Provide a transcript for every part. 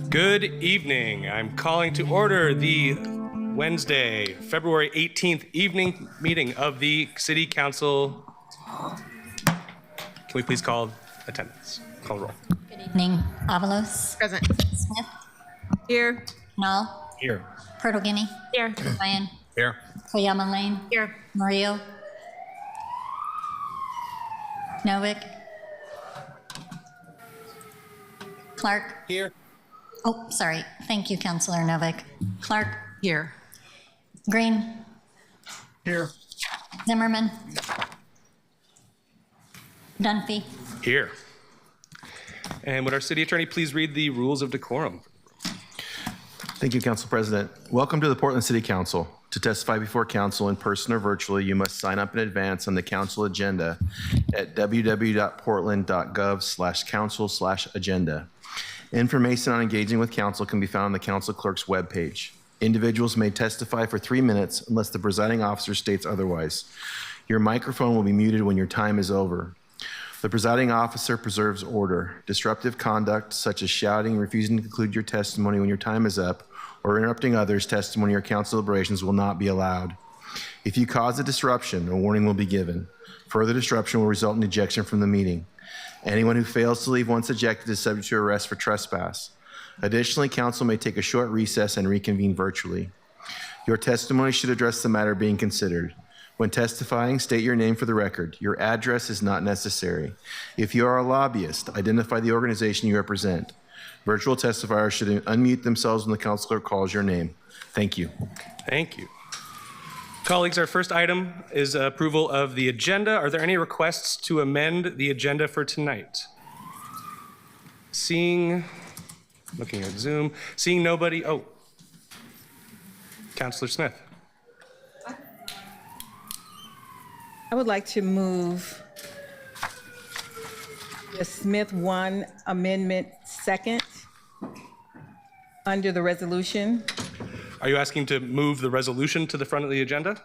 Good evening. I'm calling to order the Wednesday, February 18th evening meeting of the City Council. Can we please call attendance? Call roll. Good evening. Avalos. Present. Smith. Here. Null. Here. Pertogini. Here. Ryan. Here. Koyama Lane. Here. Murillo. Novick. Clark. Here. Oh, sorry. Thank you, Councillor Novick. Clark. Here. Green. Here. Zimmerman. Dunphy. Here. And would our city attorney please read the rules of decorum? Thank you, Council President. Welcome to the Portland City Council. To testify before council in person or virtually, you must sign up in advance on the council agenda at www.portland.gov/council/agenda. Information on engaging with council can be found on the council clerk's webpage. Individuals may testify for 3 minutes unless the presiding officer states otherwise. Your microphone will be muted when your time is over. The presiding officer preserves order. Disruptive conduct, such as shouting, refusing to conclude your testimony when your time is up, or interrupting others' testimony or council deliberations will not be allowed. If you cause a disruption, a warning will be given. Further disruption will result in ejection from the meeting. Anyone who fails to leave once ejected is subject to arrest for trespass. Additionally, council may take a short recess and reconvene virtually. Your testimony should address the matter being considered. When testifying, state your name for the record. Your address is not necessary. If you are a lobbyist, identify the organization you represent. Virtual testifiers should unmute themselves when the council clerk calls your name. Thank you. Thank you. Colleagues, our first item is approval of the agenda. Are there any requests to amend the agenda for tonight? Looking at Zoom, seeing nobody. Oh, Councilor Smith. I would like to move the Smith 1 amendment second under the resolution. Are you asking to move the resolution to the front of the agenda?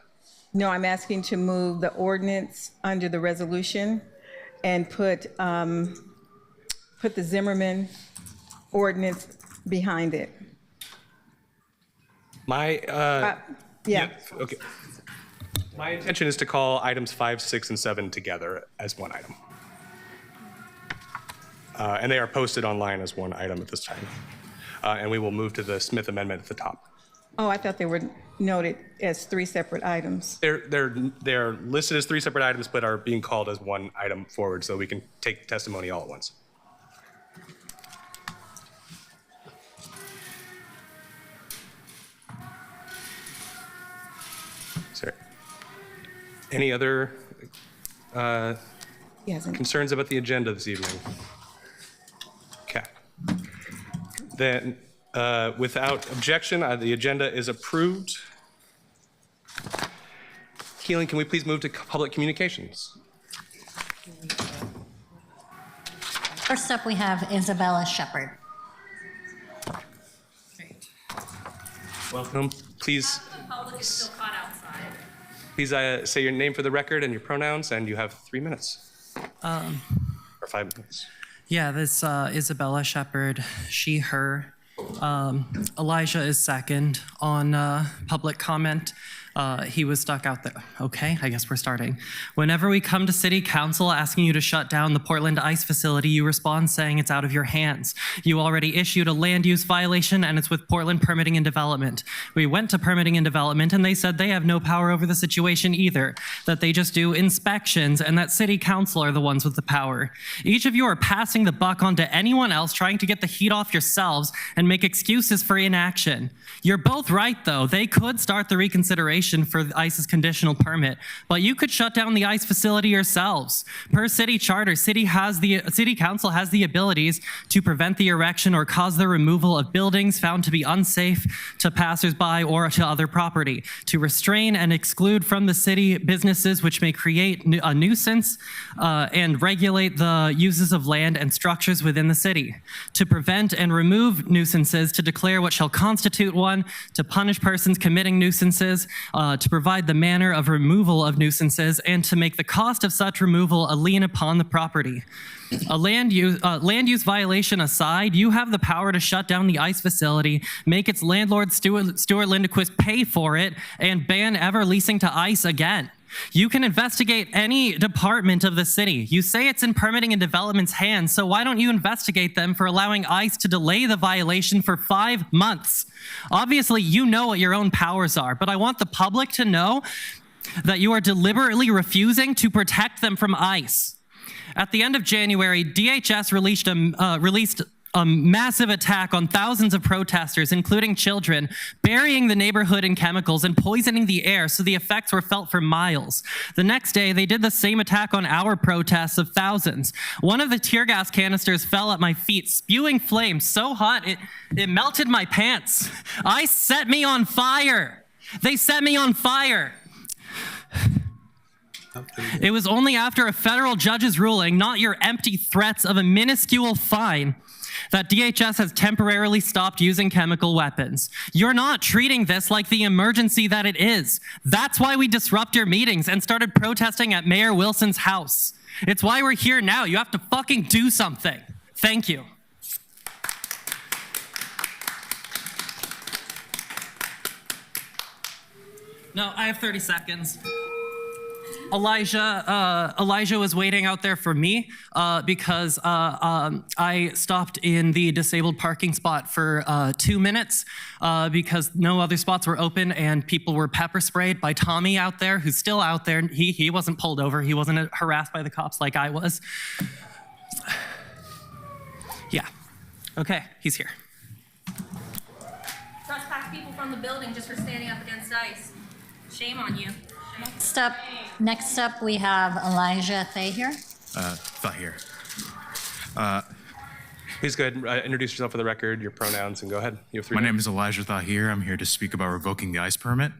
No, I'm asking to move the ordinance under the resolution and put the Zimmerman ordinance behind it. Yeah. Okay. My intention is to call items 5, 6, and 7 together as one item. And they are posted online as one item at this time. And we will move to the Smith amendment at the top. Oh, I thought they were noted as 3 separate items. They're listed as 3 separate items, but are being called as one item forward, so we can take testimony all at once. Sorry. Any other concerns about the agenda this evening? Okay. Then, without objection, the agenda is approved. Keelan, can we please move to public communications? First up, we have Isabella Shepherd. Welcome. Please. The public is still caught outside. Please say your name for the record and your pronouns, and you have 3 minutes. Or 5 minutes. Yeah, this Isabella Shepherd, she, her. Elijah is second on public comment. He was stuck out there. Okay, I guess we're starting. Whenever we come to city council asking you to shut down the Portland ice facility, you respond saying it's out of your hands. You already issued a land use violation and it's with Portland Permitting and Development. We went to Permitting and Development and they said they have no power over the situation either, that they just do inspections and that city council are the ones with the power. Each of you are passing the buck on to anyone else, trying to get the heat off yourselves and make excuses for inaction. You're both right though. They could start the reconsideration for the ICE's conditional permit, but you could shut down the ICE facility yourselves. Per city charter, city council has the abilities to prevent the erection or cause the removal of buildings found to be unsafe to passersby or to other property, to restrain and exclude from the city businesses which may create a nuisance and regulate the uses of land and structures within the city, to prevent and remove nuisances, to declare what shall constitute one, to punish persons committing nuisances, to provide the manner of removal of nuisances, and to make the cost of such removal a lien upon the property. A land use violation aside, you have the power to shut down the ICE facility, make its landlord Stuart Lindequist pay for it, and ban ever leasing to ICE again. You can investigate any department of the city. You say it's in Permitting and Development's hands, so why don't you investigate them for allowing ICE to delay the violation for 5 months? Obviously, you know what your own powers are, but I want the public to know that you are deliberately refusing to protect them from ICE. At the end of January, DHS released a massive attack on thousands of protesters, including children, burying the neighborhood in chemicals and poisoning the air so the effects were felt for miles. The next day, they did the same attack on our protests of thousands. One of the tear gas canisters fell at my feet, spewing flames so hot it melted my pants. ICE set me on fire. They set me on fire. It was only after a federal judge's ruling, not your empty threats of a minuscule fine, that DHS has temporarily stopped using chemical weapons. You're not treating this like the emergency that it is. That's why we disrupt your meetings and started protesting at Mayor Wilson's house. It's why we're here now. You have to fucking do something. Thank you. No, I have 30 seconds. Elijah was waiting out there for me because I stopped in the disabled parking spot for 2 minutes because no other spots were open and people were pepper sprayed by Tommy out there, who's still out there. He wasn't pulled over. He wasn't harassed by the cops like I was. Yeah. Okay, he's here. Trespass people from the building just for standing up against ICE. Shame on you. Next up, we have Elijah Thahir. Thahir. Please go ahead and introduce yourself for the record, your pronouns, and go ahead. You have 3 My minutes. name is Elijah Thahir. I'm here to speak about revoking the ICE permit.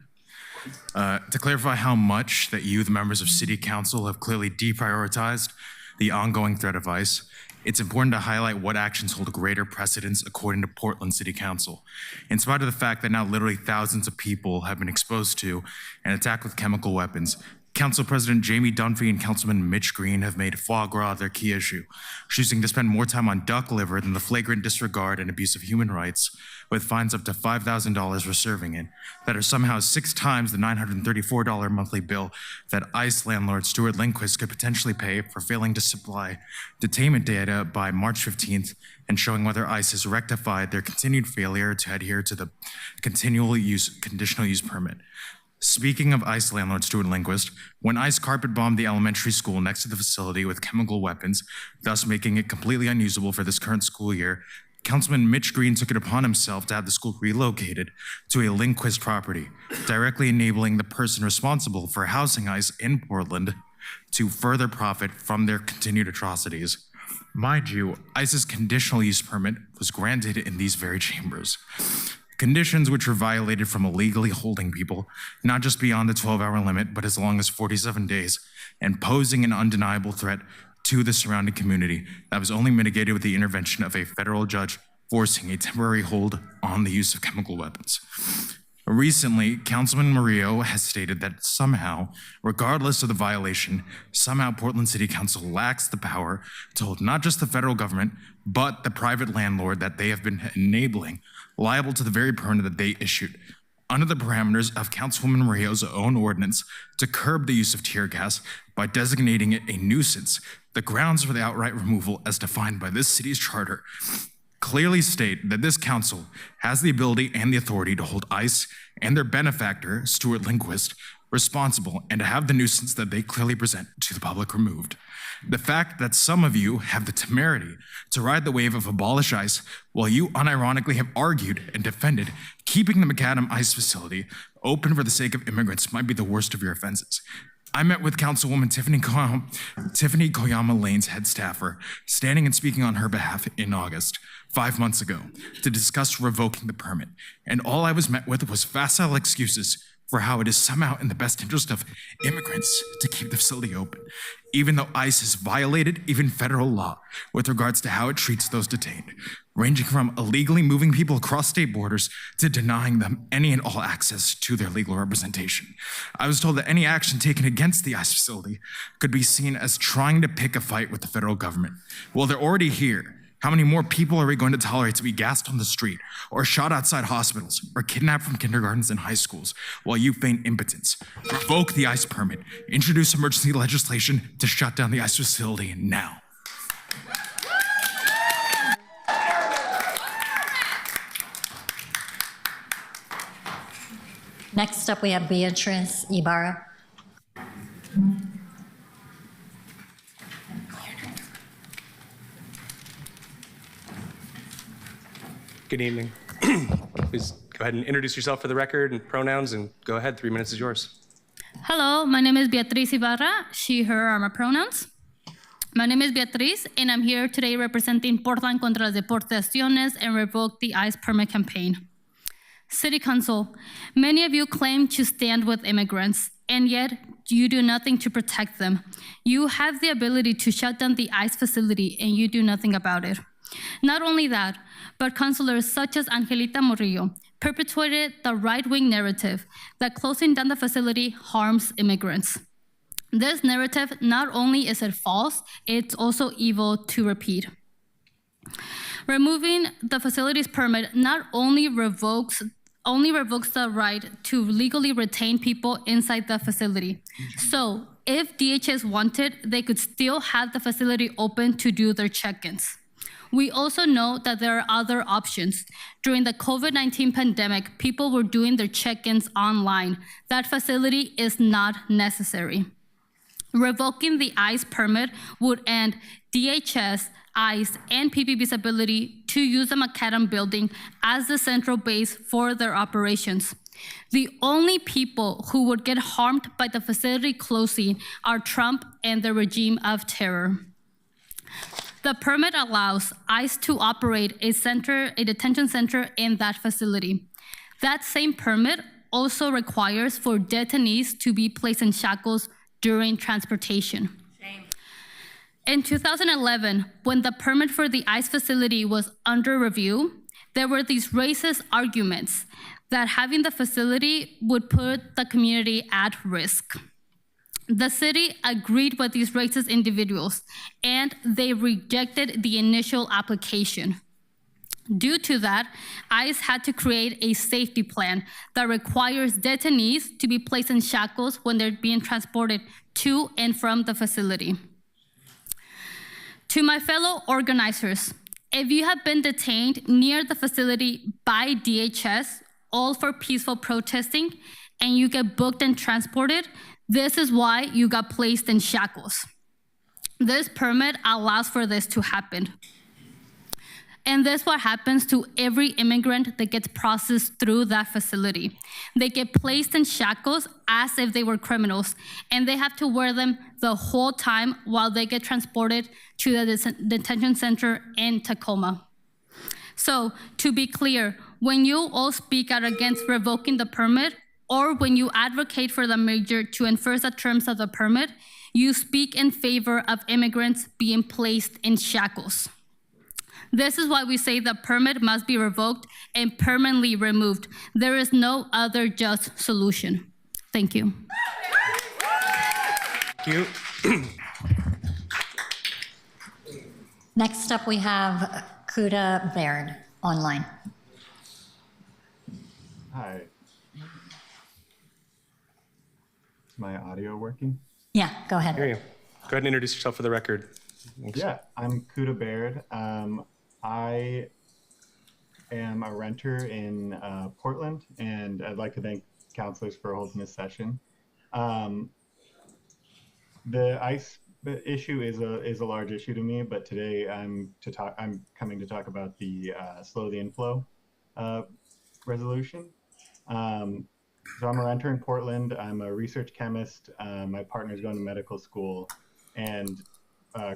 To clarify how much that you, the members of City Council, have clearly deprioritized the ongoing threat of ICE, it's important to highlight what actions hold greater precedence according to Portland City Council. In spite of the fact that now literally thousands of people have been exposed to and attacked with chemical weapons, Council President Jamie Dunphy and Councilman Mitch Green have made foie gras their key issue, choosing to spend more time on duck liver than the flagrant disregard and abuse of human rights, with fines up to $5,000 for serving it, that are somehow 6 times the $934 monthly bill that ICE landlord Stuart Lindquist could potentially pay for failing to supply detainment data by March 15th and showing whether ICE has rectified their continued failure to adhere to the conditional use permit. Speaking of ICE landlord Stuart Lindquist, when ICE carpet bombed the elementary school next to the facility with chemical weapons, thus making it completely unusable for this current school year, Councilman Mitch Green took it upon himself to have the school relocated to a Lindquist property, directly enabling the person responsible for housing ICE in Portland to further profit from their continued atrocities. Mind you, ICE's conditional use permit was granted in these very chambers. Conditions which were violated from illegally holding people, not just beyond the 12-hour limit, but as long as 47 days, and posing an undeniable threat to the surrounding community that was only mitigated with the intervention of a federal judge forcing a temporary hold on the use of chemical weapons. Recently, Councilman Murillo has stated that somehow, regardless of the violation, somehow Portland City Council lacks the power to hold not just the federal government, but the private landlord that they have been enabling liable to the very permit that they issued, under the parameters of Councilwoman Murillo's own ordinance to curb the use of tear gas by designating it a nuisance. The grounds for the outright removal, as defined by this city's charter, clearly state that this council has the ability and the authority to hold ICE and their benefactor, Stuart Lindquist, responsible and to have the nuisance that they clearly present to the public removed. The fact that some of you have the temerity to ride the wave of abolish ICE while you unironically have argued and defended keeping the McAdam ICE facility open for the sake of immigrants might be the worst of your offenses. I met with Councilwoman Tiffany Koyama Lane's head staffer, standing and speaking on her behalf in August, 5 months ago, to discuss revoking the permit. And all I was met with was facile excuses for how it is somehow in the best interest of immigrants to keep the facility open, even though ICE has violated even federal law with regards to how it treats those detained, ranging from illegally moving people across state borders to denying them any and all access to their legal representation. I was told that any action taken against the ICE facility could be seen as trying to pick a fight with the federal government. Well, they're already here. How many more people are we going to tolerate to be gassed on the street, or shot outside hospitals, or kidnapped from kindergartens and high schools while you feign impotence? Revoke the ICE permit. Introduce emergency legislation to shut down the ICE facility now. Next up, we have Beatrice Ibarra. Good evening. Please go ahead and introduce yourself for the record and pronouns, and go ahead. 3 minutes is yours. Hello, my name is Beatriz Ibarra. She, her are my pronouns. My name is Beatriz, and I'm here today representing Portland contra las deportaciones and Revoke the ICE Permit campaign. City Council, many of you claim to stand with immigrants, and yet you do nothing to protect them. You have the ability to shut down the ICE facility, and you do nothing about it. Not only that, but councilors such as Angelita Murillo perpetuated the right-wing narrative that closing down the facility harms immigrants. This narrative, not only is it false, it's also evil to repeat. Removing the facilities permit not only revokes the right to legally retain people inside the facility. So if DHS wanted, they could still have the facility open to do their check-ins. We also know that there are other options. During the COVID-19 pandemic, people were doing their check-ins online. That facility is not necessary. Revoking the ICE permit would end DHS, ICE, and PPB's ability to use the Macadam building as the central base for their operations. The only people who would get harmed by the facility closing are Trump and the regime of terror. The permit allows ICE to operate a detention center in that facility. That same permit also requires for detainees to be placed in shackles during transportation. Shame. In 2011, when the permit for the ICE facility was under review, there were these racist arguments that having the facility would put the community at risk. The city agreed with these racist individuals, and they rejected the initial application. Due to that, ICE had to create a safety plan that requires detainees to be placed in shackles when they're being transported to and from the facility. To my fellow organizers, if you have been detained near the facility by DHS, all for peaceful protesting, and you get booked and transported, this is why you got placed in shackles. This permit allows for this to happen. And this is what happens to every immigrant that gets processed through that facility. They get placed in shackles as if they were criminals, and they have to wear them the whole time while they get transported to the detention center in Tacoma. So, to be clear, when you all speak out against revoking the permit, or when you advocate for the mayor to enforce the terms of the permit, you speak in favor of immigrants being placed in shackles. This is why we say the permit must be revoked and permanently removed. There is no other just solution. Thank you. Thank you. Next up, we have Kuda Baird online. Hi. Is my audio working? Yeah, go ahead. Hear you. Go ahead and introduce yourself for the record. Thanks. Yeah, I'm Kuda Baird. I am a renter in Portland, and I'd like to thank counselors for holding this session. The ICE issue is a large issue to me, but today I'm coming to talk about the slow the inflow resolution. So I'm a renter in Portland. I'm a research chemist. My partner's going to medical school, and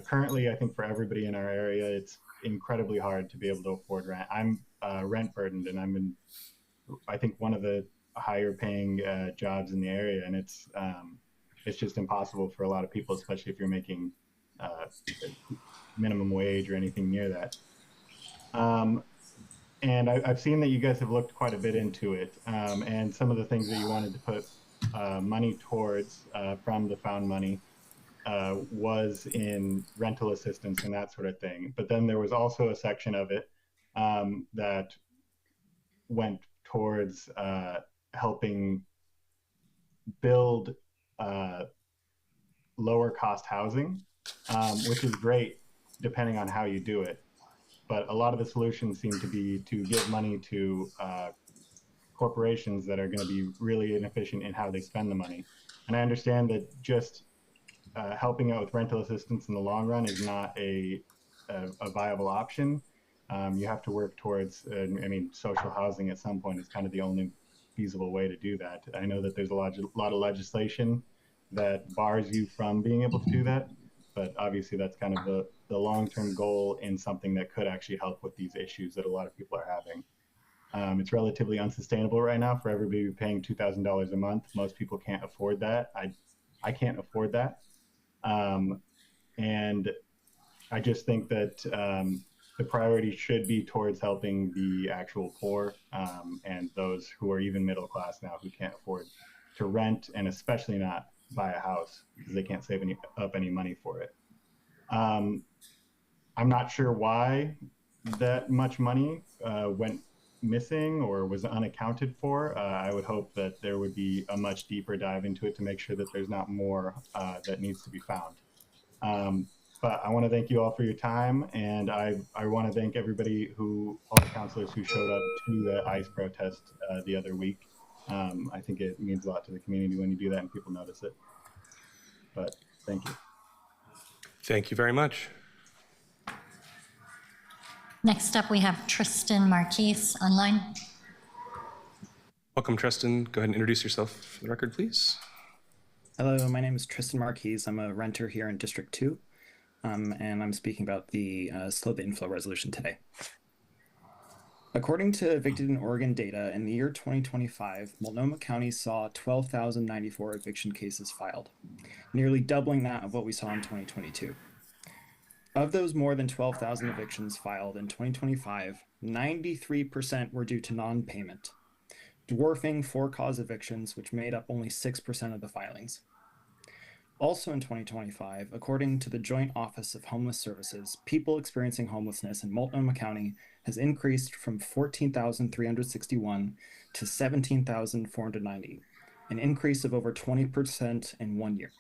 currently, I think for everybody in our area, it's incredibly hard to be able to afford rent. I'm rent burdened, and I'm in, I think, one of the higher paying jobs in the area, and it's just impossible for a lot of people, especially if you're making minimum wage or anything near that. And I've seen that you guys have looked quite a bit into it, and some of the things that you wanted to put money towards from the found money was in rental assistance and that sort of thing. But then there was also a section of it that went towards helping build lower cost housing, which is great depending on how you do it. But a lot of the solutions seem to be to give money to corporations that are going to be really inefficient in how they spend the money. And I understand that just helping out with rental assistance in the long run is not a viable option. You have to work towards, I mean, social housing at some point is kind of the only feasible way to do that. I know that there's a lot of legislation that bars you from being able to do that, but obviously that's kind of the long-term goal in something that could actually help with these issues that a lot of people are having. It's relatively unsustainable right now for everybody paying $2,000 a month. Most people can't afford that. I can't afford that. And I just think that the priority should be towards helping the actual poor and those who are even middle class now who can't afford to rent, and especially not buy a house because they can't save up any money for it. I'm not sure why that much money went missing or was unaccounted for. I would hope that there would be a much deeper dive into it to make sure that there's not more that needs to be found. But I want to thank you all for your time, and I want to thank everybody all the counselors who showed up to the ICE protest the other week. I think it means a lot to the community when you do that and people notice it. But thank you. Thank you very much. Next up, we have Tristan Marquise online. Welcome, Tristan. Go ahead and introduce yourself for the record, please. Hello, my name is Tristan Marquise. I'm a renter here in District 2, and I'm speaking about the slow the inflow resolution today. According to Evicted in Oregon data, in the year 2025, Multnomah County saw 12,094 eviction cases filed, nearly doubling that of what we saw in 2022. Of those more than 12,000 evictions filed in 2025, 93% were due to non-payment, dwarfing for-cause evictions, which made up only 6% of the filings. Also in 2025, according to the Joint Office of Homeless Services, people experiencing homelessness in Multnomah County has increased from 14,361 to 17,490, an increase of over 20% in 1 year.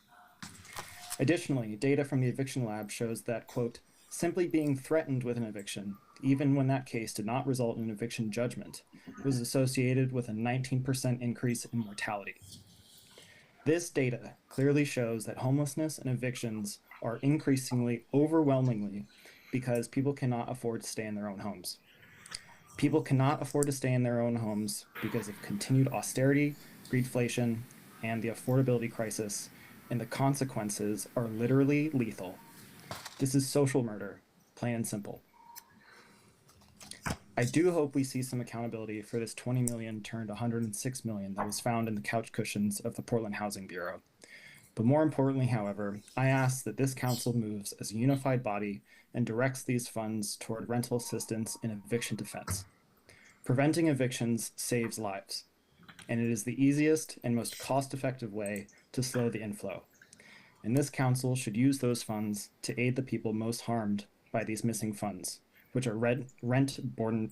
Additionally, data from the eviction lab shows that, quote, simply being threatened with an eviction, even when that case did not result in an eviction judgment, was associated with a 19% increase in mortality. This data clearly shows that homelessness and evictions are increasingly, overwhelmingly, because people cannot afford to stay in their own homes. People cannot afford to stay in their own homes because of continued austerity, greedflation, and the affordability crisis, and the consequences are literally lethal. This is social murder, plain and simple. I do hope we see some accountability for this 20 million turned 106 million that was found in the couch cushions of the Portland Housing Bureau. But more importantly, however, I ask that this council moves as a unified body and directs these funds toward rental assistance and eviction defense. Preventing evictions saves lives, and it is the easiest and most cost-effective way to slow the inflow. And this council should use those funds to aid the people most harmed by these missing funds, which are rent-burdened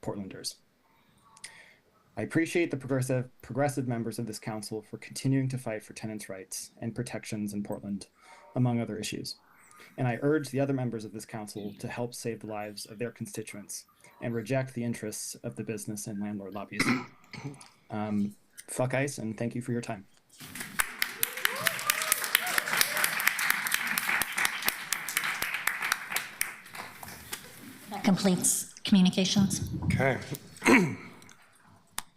Portlanders. I appreciate the progressive members of this council for continuing to fight for tenants' rights and protections in Portland, among other issues. And I urge the other members of this council to help save the lives of their constituents and reject the interests of the business and landlord lobbies. Fuck ICE, and thank you for your time. That completes communications. Okay.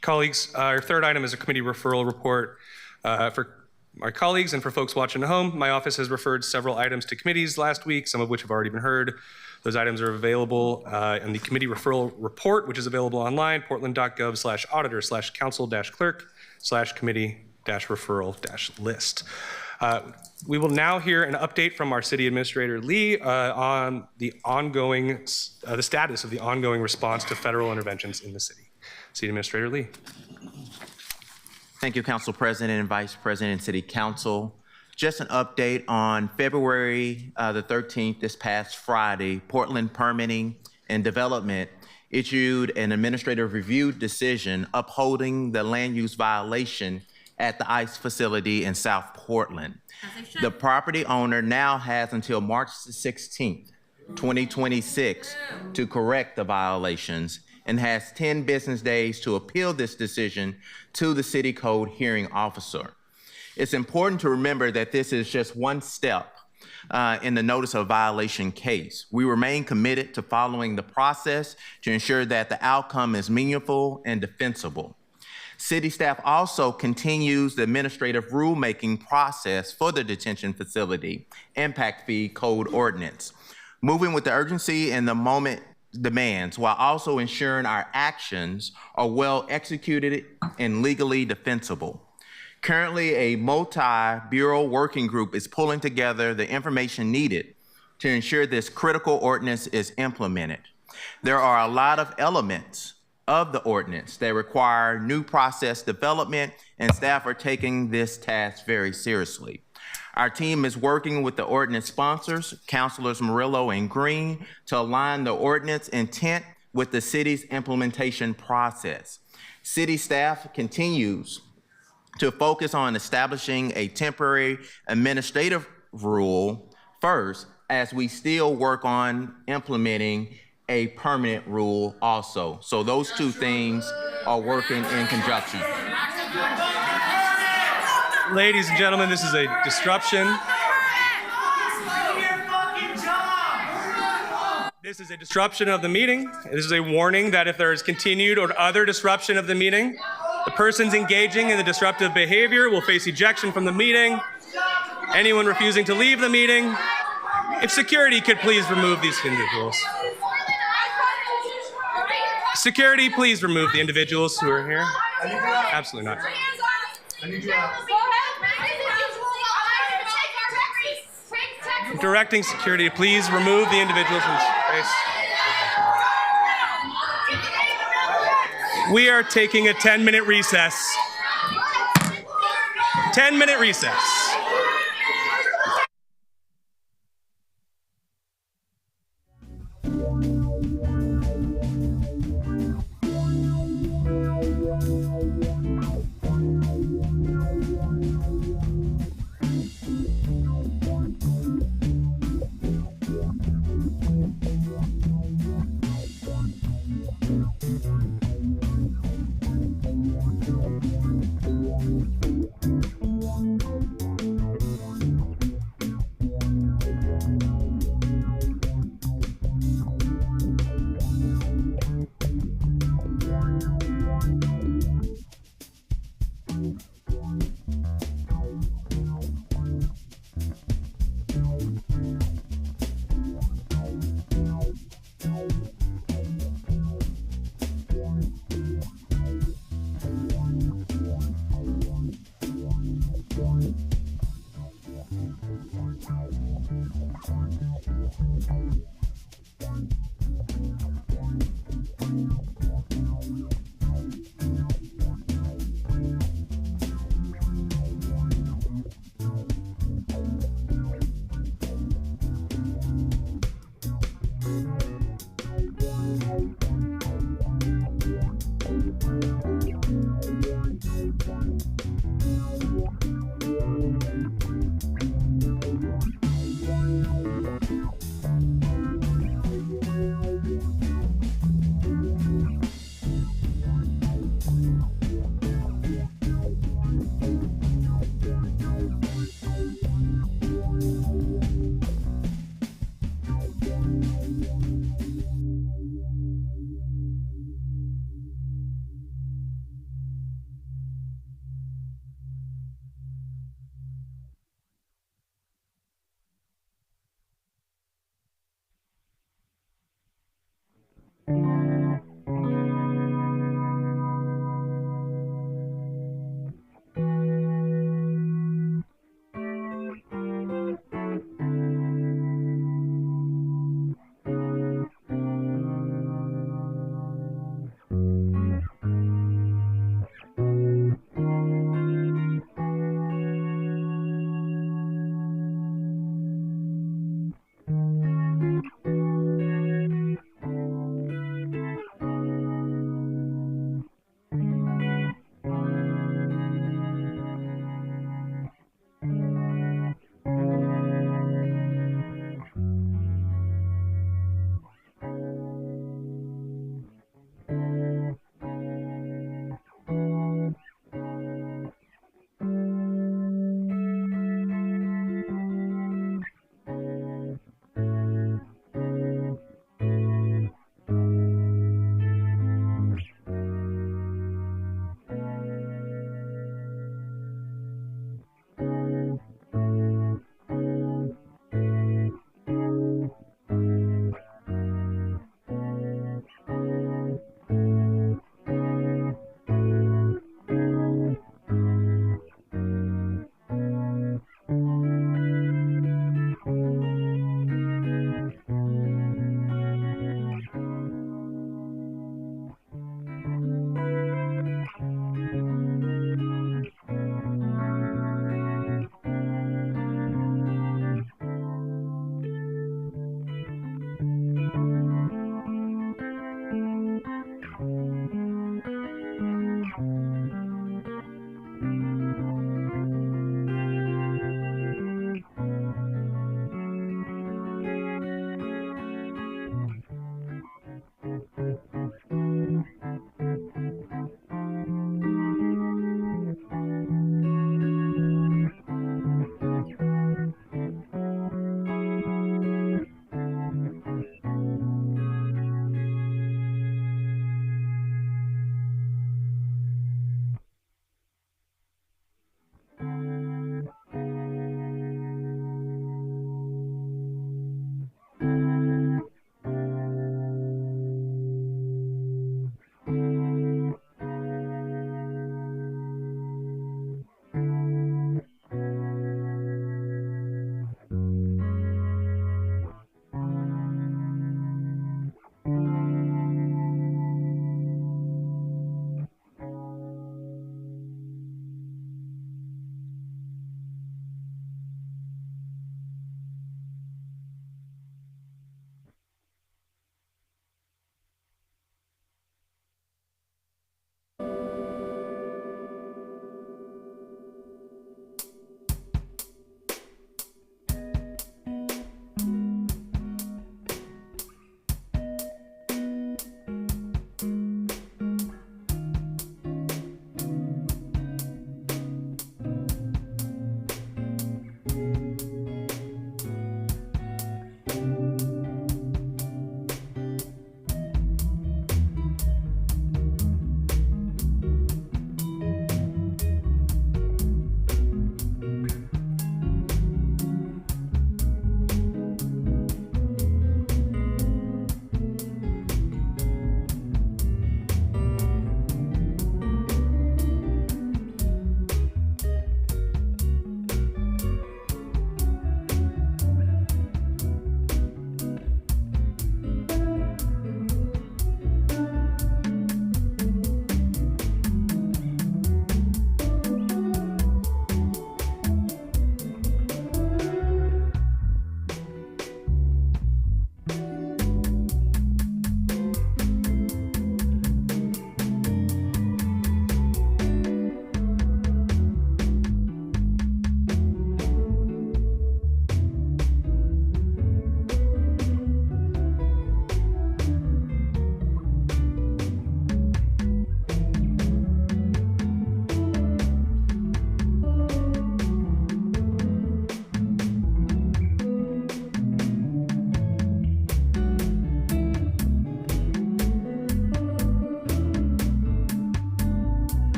Colleagues, our third item is a committee referral report. For my colleagues and for folks watching at home, my office has referred several items to committees last week, some of which have already been heard. Those items are available in the committee referral report, which is available online, portland.gov/auditor/council-clerk/committee-referral-list. We will now hear an update from our City Administrator Lee on the status of the ongoing response to federal interventions in the city. City Administrator Lee. Thank you, Council President and Vice President and City Council. Just an update on February the 13th, this past Friday, Portland Permitting and Development issued an administrative review decision upholding the land use violation at the ICE facility in South Portland. The property owner now has until March 16th, 2026 to correct the violations and has 10 business days to appeal this decision to the City Code hearing officer. It's important to remember that this is just one step in the notice of violation case. We remain committed to following the process to ensure that the outcome is meaningful and defensible. City staff also continues the administrative rulemaking process for the detention facility impact fee code ordinance, moving with the urgency and the moment demands while also ensuring our actions are well executed and legally defensible. Currently, a multi-bureau working group is pulling together the information needed to ensure this critical ordinance is implemented. There are a lot of elements of the ordinance. They require new process development, and staff are taking this task very seriously. Our team is working with the ordinance sponsors, Councilors Murillo and Green, to align the ordinance intent with the city's implementation process. City staff continues to focus on establishing a temporary administrative rule first, as we still work on implementing a permanent rule also. So those two things are working in conjunction. Ladies and gentlemen, this is a disruption. This is a disruption of the meeting. This is a warning that if there is continued or other disruption of the meeting, the persons engaging in the disruptive behavior will face ejection from the meeting. Anyone refusing to leave the meeting, if security could please remove these individuals. Security, please remove the individuals who are here. Absolutely not. I'm directing security to please remove the individuals from space. We are taking a 10-minute recess. 10-minute recess.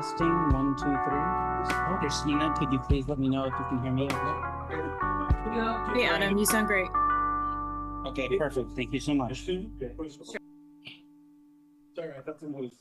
Testing, 1, 2, 3. Oh, Christina, could you please let me know if you can hear me? Hey, Adam, you sound great. Okay, perfect. Thank you so much. Sorry, I thought it was.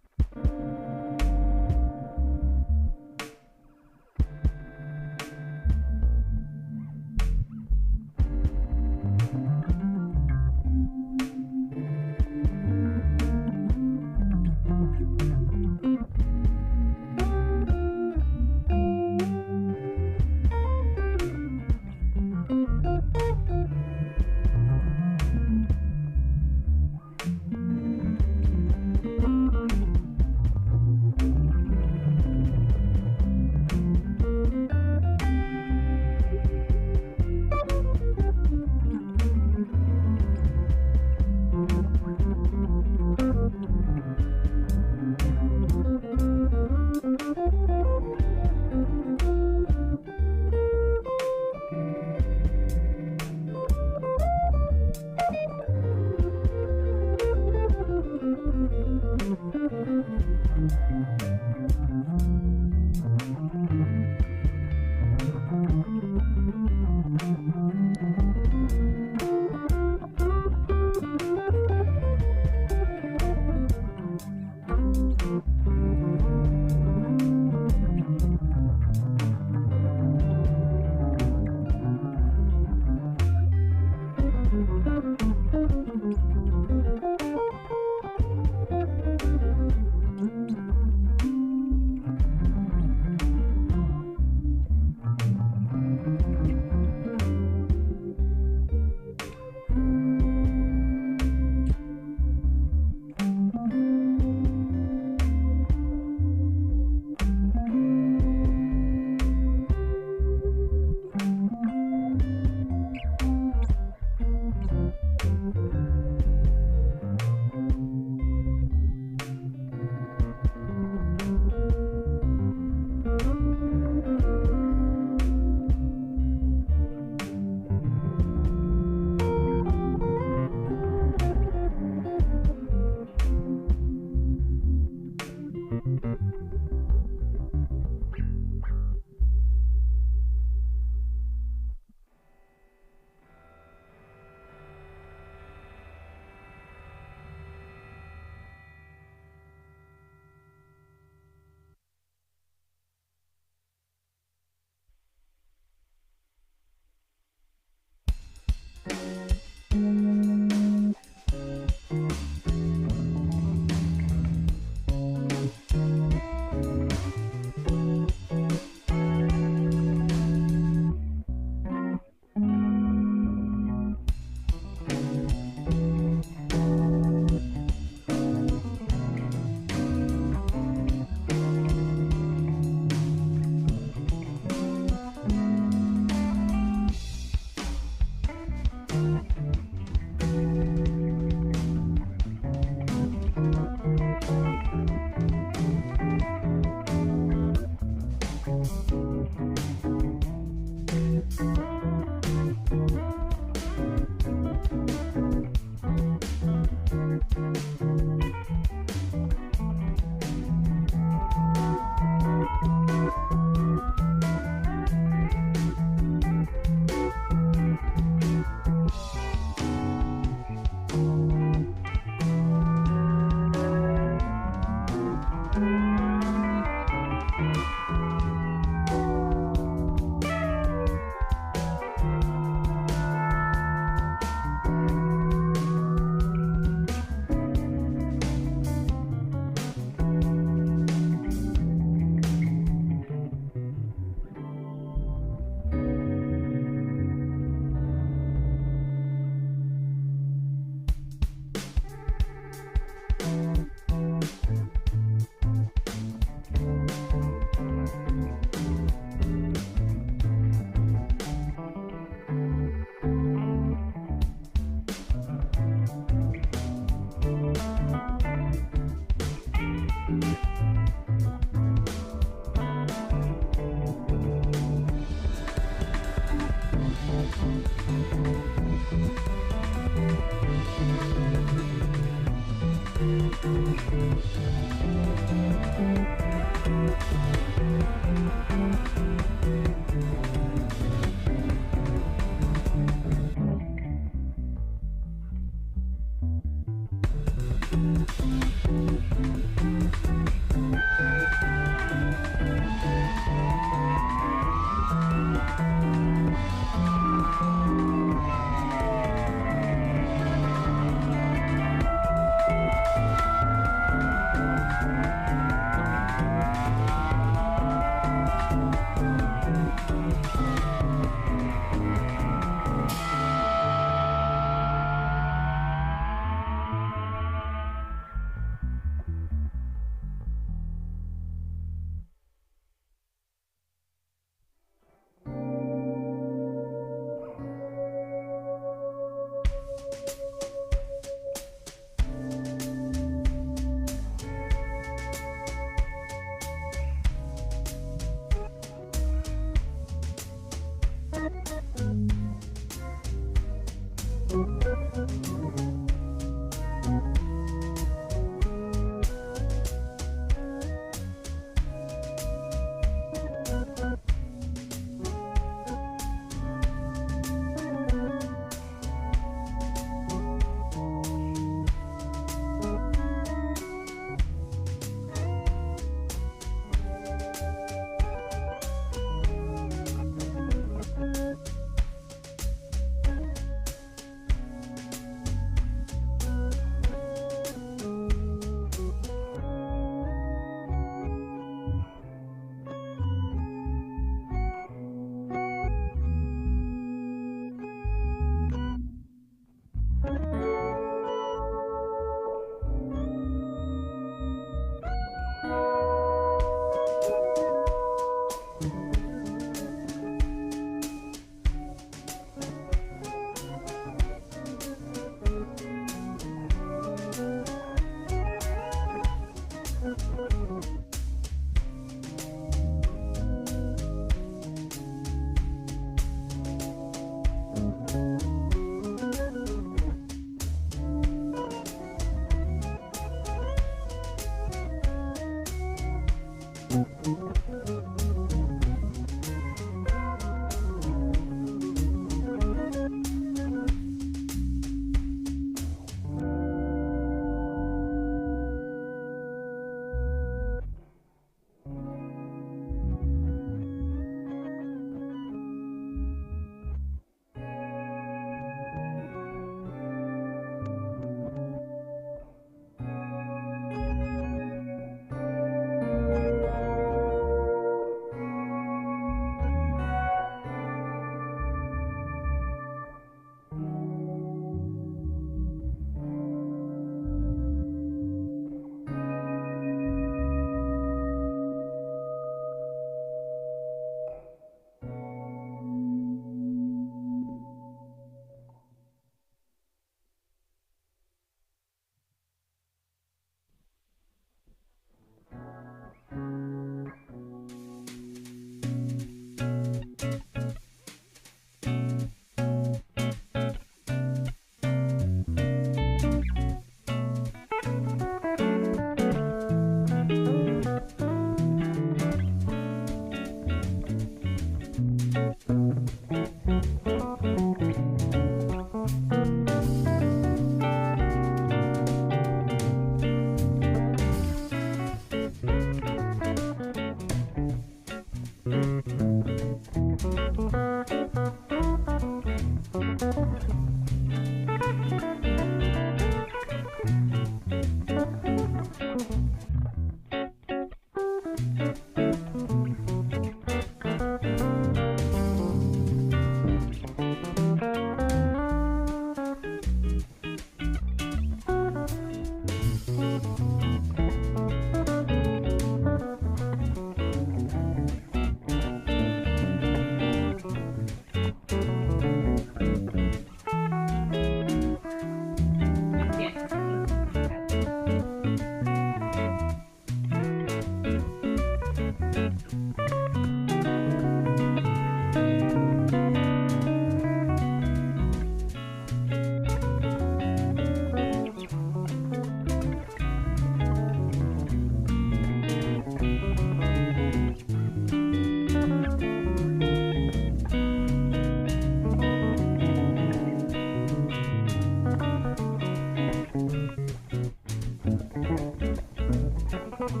I'm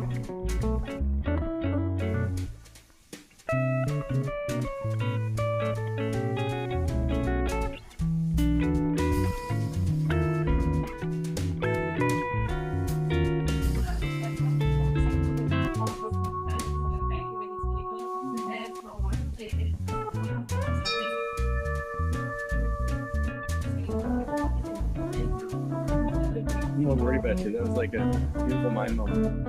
not worried about you. That was like a beautiful mind moment.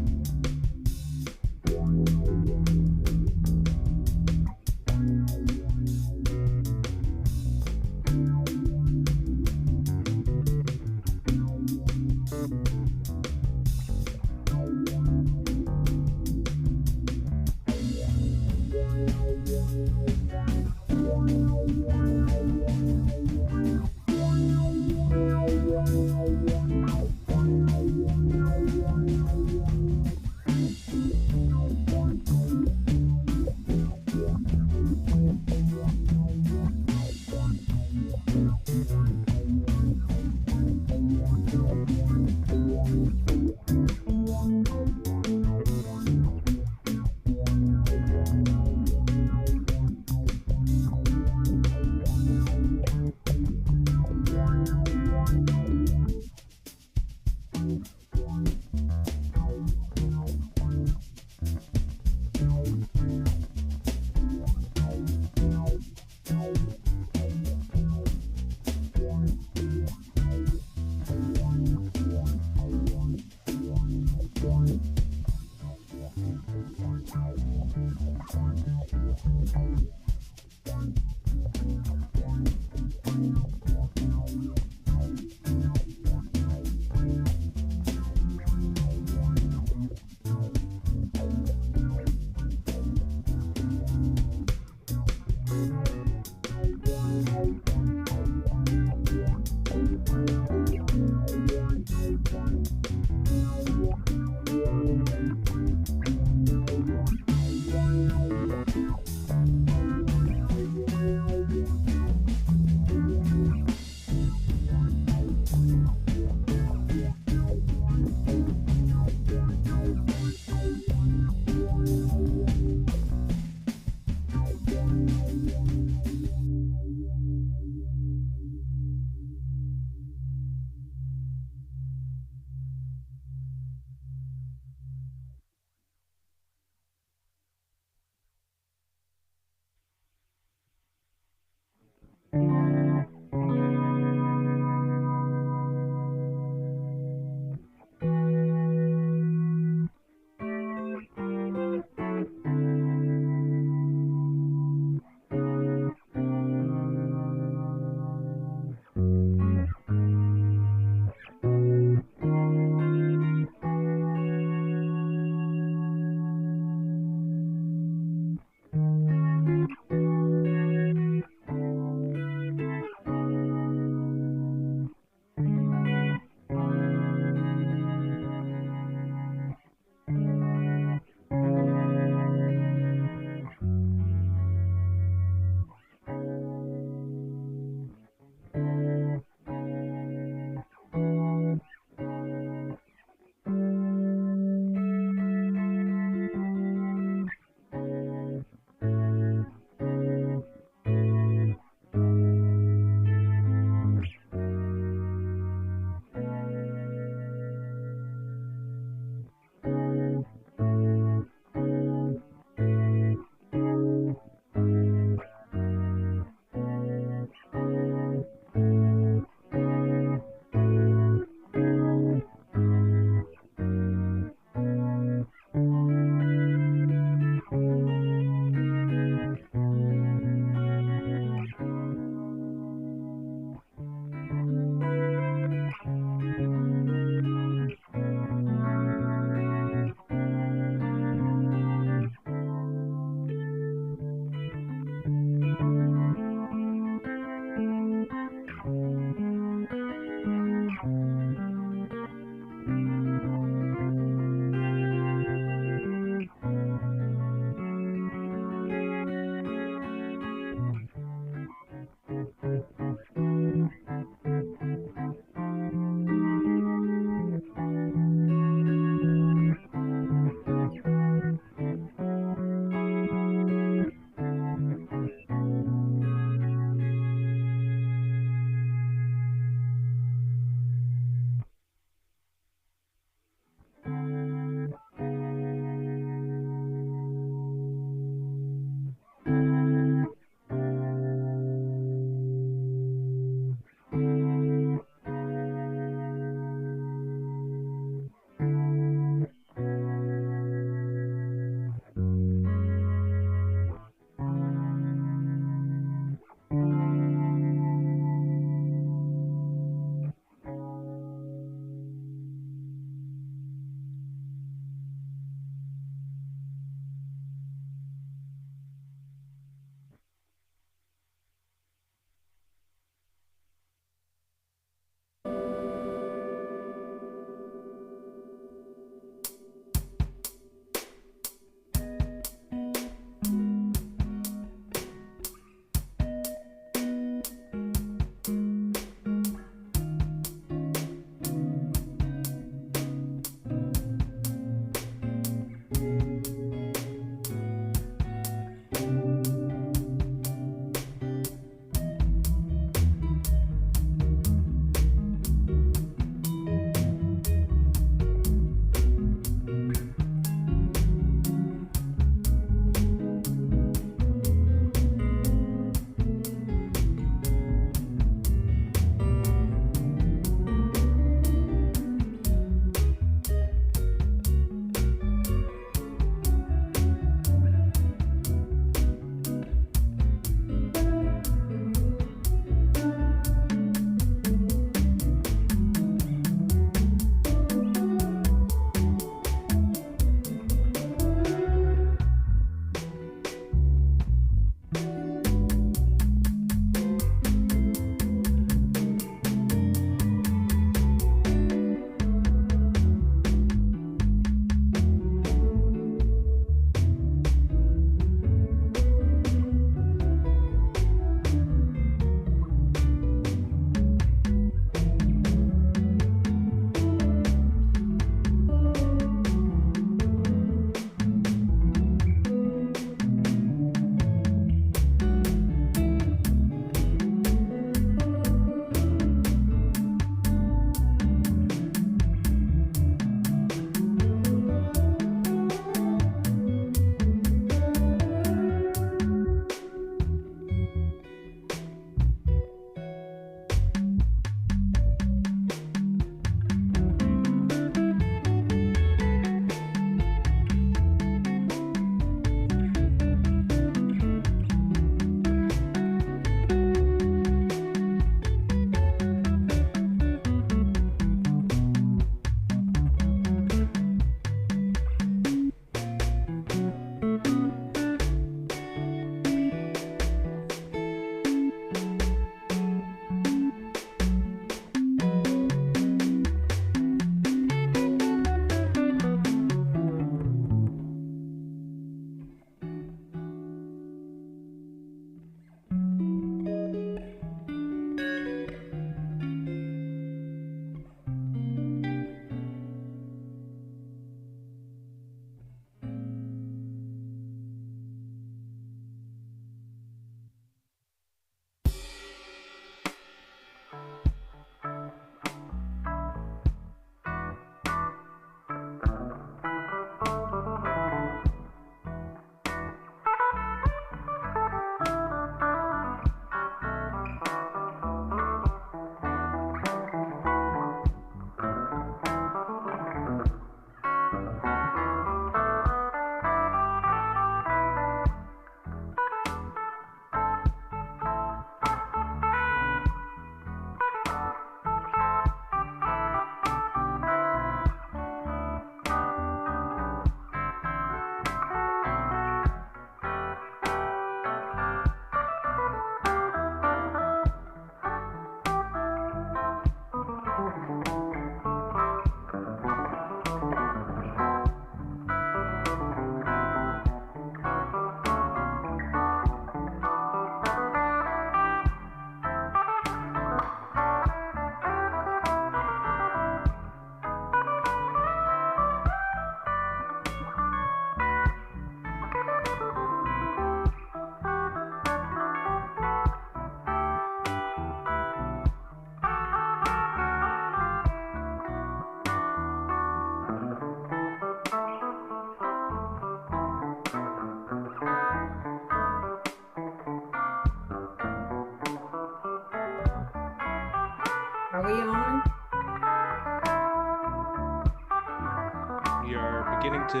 beginning to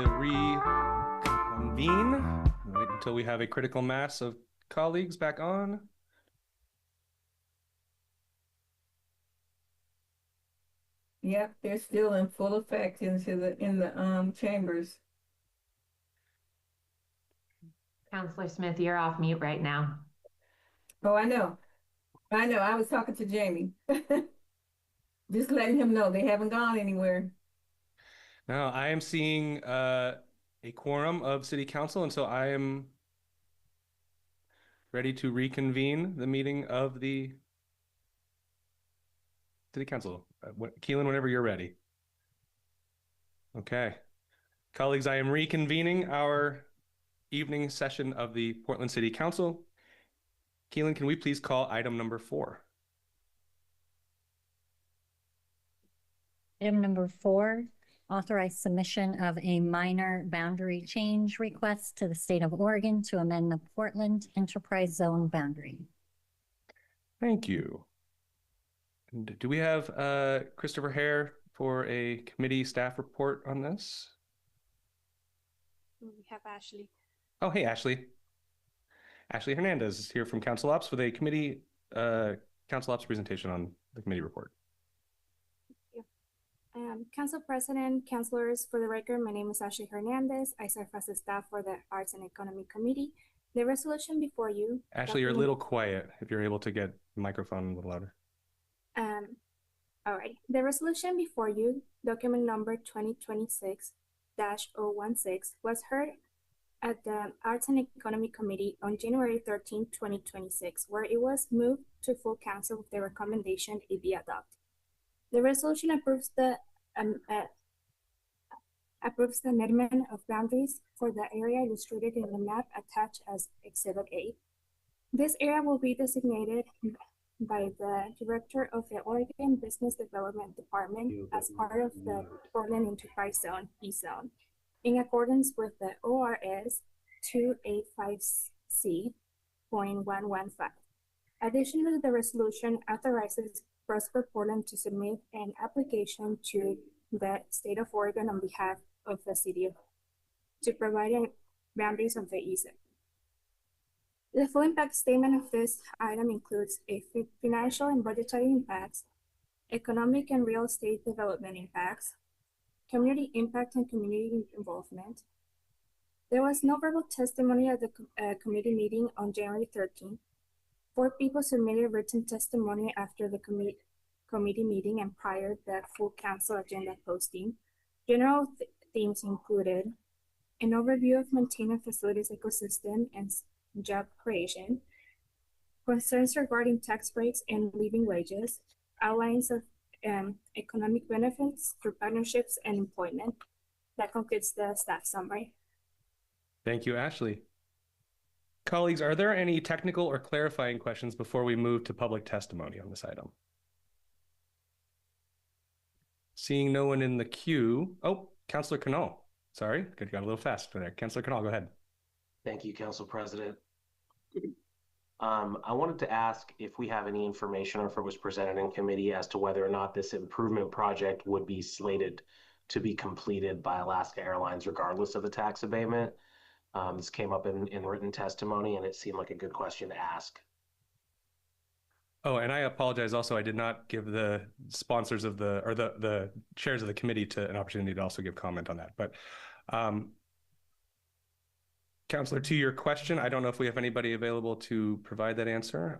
reconvene. Wait until we have a critical mass of colleagues back on. Yep, they're still in full effect in the chambers. Counselor Smith, you're off mute right now. Oh, I know. I was talking to Jamie. Just letting him know they haven't gone anywhere. Now, I am seeing a quorum of city council, and so I am ready to reconvene the meeting of the city council. Keelan, whenever you're ready. Okay. Colleagues, I am reconvening our evening session of the Portland City Council. Keelan, can we please call item number 4? Item number 4, authorize submission of a minor boundary change request to the state of Oregon to amend the Portland Enterprise Zone boundary. Thank you. And do we have Christopher Hare for a committee staff report on this? We have Ashley. Oh, hey, Ashley. Ashley Hernandez is here from Council Ops with a committee Council Ops presentation on the committee report. Council President, councilors, for the record, my name is Ashley Hernandez. I serve as the staff for the Arts and Economy Committee. The resolution before you. Ashley, you're a little quiet. If you're able to get the microphone a little louder. All right. The resolution before you, document number 2026-016, was heard at the Arts and Economy Committee on January 13, 2026, where it was moved to full council with the recommendation it be adopted. The resolution approves the amendment of boundaries for the area illustrated in the map attached as Exhibit A. This area will be designated by the Director of the Oregon Business Development Department as part of the Portland Enterprise Zone, E-Zone, in accordance with the ORS 285C.115. Additionally, the resolution authorizes Prosper Portland to submit an application to the state of Oregon on behalf of the city to provide boundaries of the easement. The full impact statement of this item includes a financial and budgetary impacts, economic and real estate development impacts, community impact and community involvement. There was no verbal testimony at the committee meeting on January 13th. 4 people submitted written testimony after the committee meeting and prior to the full council agenda posting. General themes included an overview of maintaining facilities ecosystem and job creation, concerns regarding tax breaks and living wages, outlines of economic benefits through partnerships and employment. That concludes the staff summary. Thank you, Ashley. Colleagues, are there any technical or clarifying questions before we move to public testimony on this item? Seeing no one in the queue. Oh, Councilor Canal. Sorry, got a little fast there. Councilor Canal, go ahead. Thank you, Council President. I wanted to ask if we have any information or if it was presented in committee as to whether or not this improvement project would be slated to be completed by Alaska Airlines regardless of the tax abatement. This came up in written testimony and it seemed like a good question to ask. Oh, and I apologize also, I did not give the sponsors of the chairs of the committee an opportunity to also give comment on that. But Counselor, to your question, I don't know if we have anybody available to provide that answer.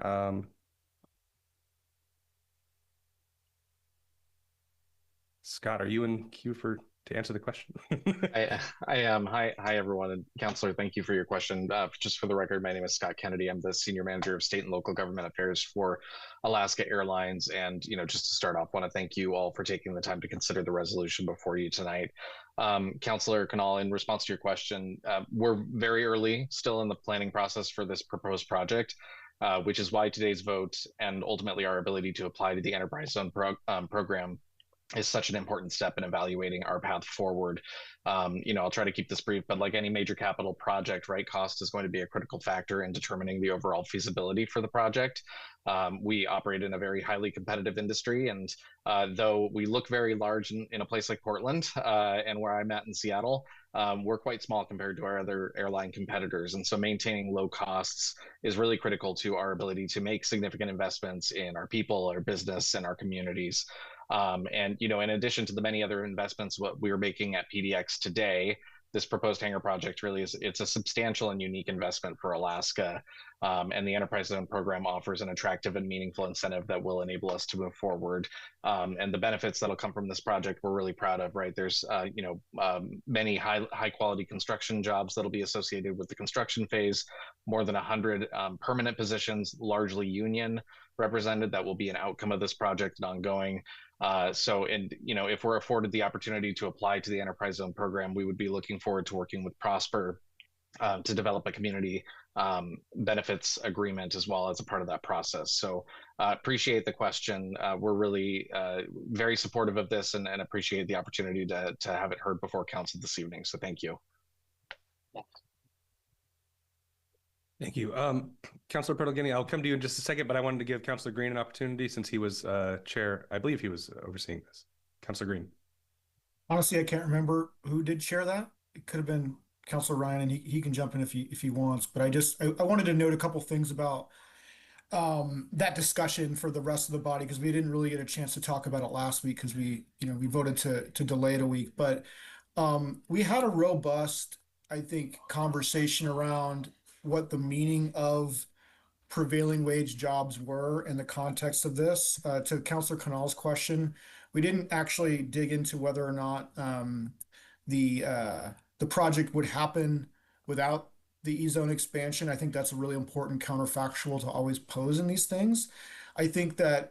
Scott, are you in queue to answer the question? I am. Hi, everyone. And Counselor, thank you for your question. Just for the record, my name is Scott Kennedy. I'm the Senior Manager of State and Local Government Affairs for Alaska Airlines. And, just to start off, want to thank you all for taking the time to consider the resolution before you tonight. Counselor Canal, in response to your question, we're very early still in the planning process for this proposed project, which is why today's vote and ultimately our ability to apply to the Enterprise Zone program is such an important step in evaluating our path forward. I'll try to keep this brief, but like any major capital project, right, cost is going to be a critical factor in determining the overall feasibility for the project. We operate in a very highly competitive industry, and though we look very large in a place like Portland and where I'm at in Seattle, we're quite small compared to our other airline competitors. And so maintaining low costs is really critical to our ability to make significant investments in our people, our business, and our communities. In addition to the many other investments what we're making at PDX today, this proposed hangar project really it's a substantial and unique investment for Alaska. And the Enterprise Zone program offers an attractive and meaningful incentive that will enable us to move forward. And the benefits that'll come from this project, we're really proud of, right? There's, many high quality construction jobs that'll be associated with the construction phase, more than 100 permanent positions, largely union represented, that will be an outcome of this project and ongoing. If we're afforded the opportunity to apply to the Enterprise Zone program, we would be looking forward to working with Prosper to develop a community benefits agreement as well as a part of that process. So appreciate the question. We're really very supportive of this and appreciate the opportunity to have it heard before council this evening. So thank you. Thank you. Councilor Pertolini, I'll come to you in just a second, but I wanted to give Councilor Green an opportunity since he was chair. I believe he was overseeing this. Councilor Green. Honestly, I can't remember who did share that. It could have been Councilor Ryan, and he can jump in if he wants. But I wanted to note a couple things about that discussion for the rest of the body, because we didn't really get a chance to talk about it last week because we voted to delay it a week. But we had a robust, I think, conversation around what the meaning of prevailing wage jobs were in the context of this. To Councilor Canal's question, we didn't actually dig into whether or not the project would happen without the E-zone expansion. I think that's a really important counterfactual to always pose in these things. I think that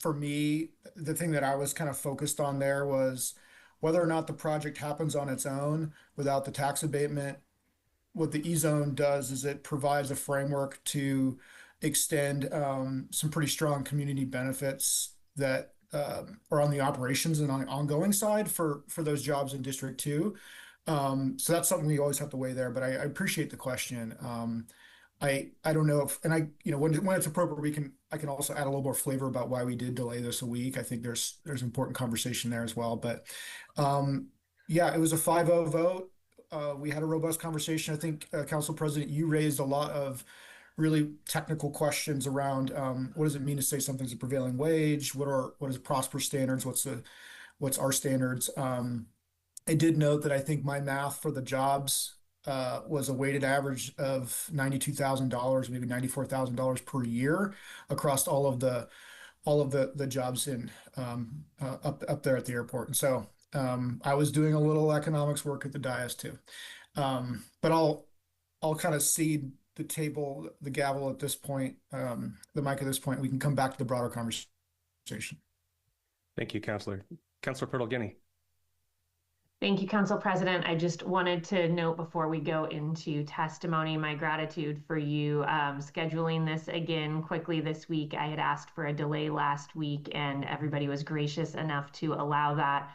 for me, the thing that I was kind of focused on there was whether or not the project happens on its own without the tax abatement. What the E-zone does is it provides a framework to extend some pretty strong community benefits that are on the operations and on the ongoing side for those jobs in District 2. So that's something we always have to weigh there, but I appreciate the question. I don't know if, and when it's appropriate, I can also add a little more flavor about why we did delay this a week. I think there's important conversation there as well, but it was a 5-0 vote. We had a robust conversation. I think, Council President, you raised a lot of really technical questions around what does it mean to say something's a prevailing wage? What is Prosper standards? What's our standards? I did note that I think my math for the jobs was a weighted average of $92,000, maybe $94,000 per year across all of the jobs in up there at the airport. And so I was doing a little economics work at the dais too. But I'll kind of cede the gavel at this point, the mic at this point. We can come back to the broader conversation. Thank you, Councilor. Councilor Pertolini. Thank you, Council President. I just wanted to note before we go into testimony, my gratitude for you scheduling this again quickly this week. I had asked for a delay last week and everybody was gracious enough to allow that.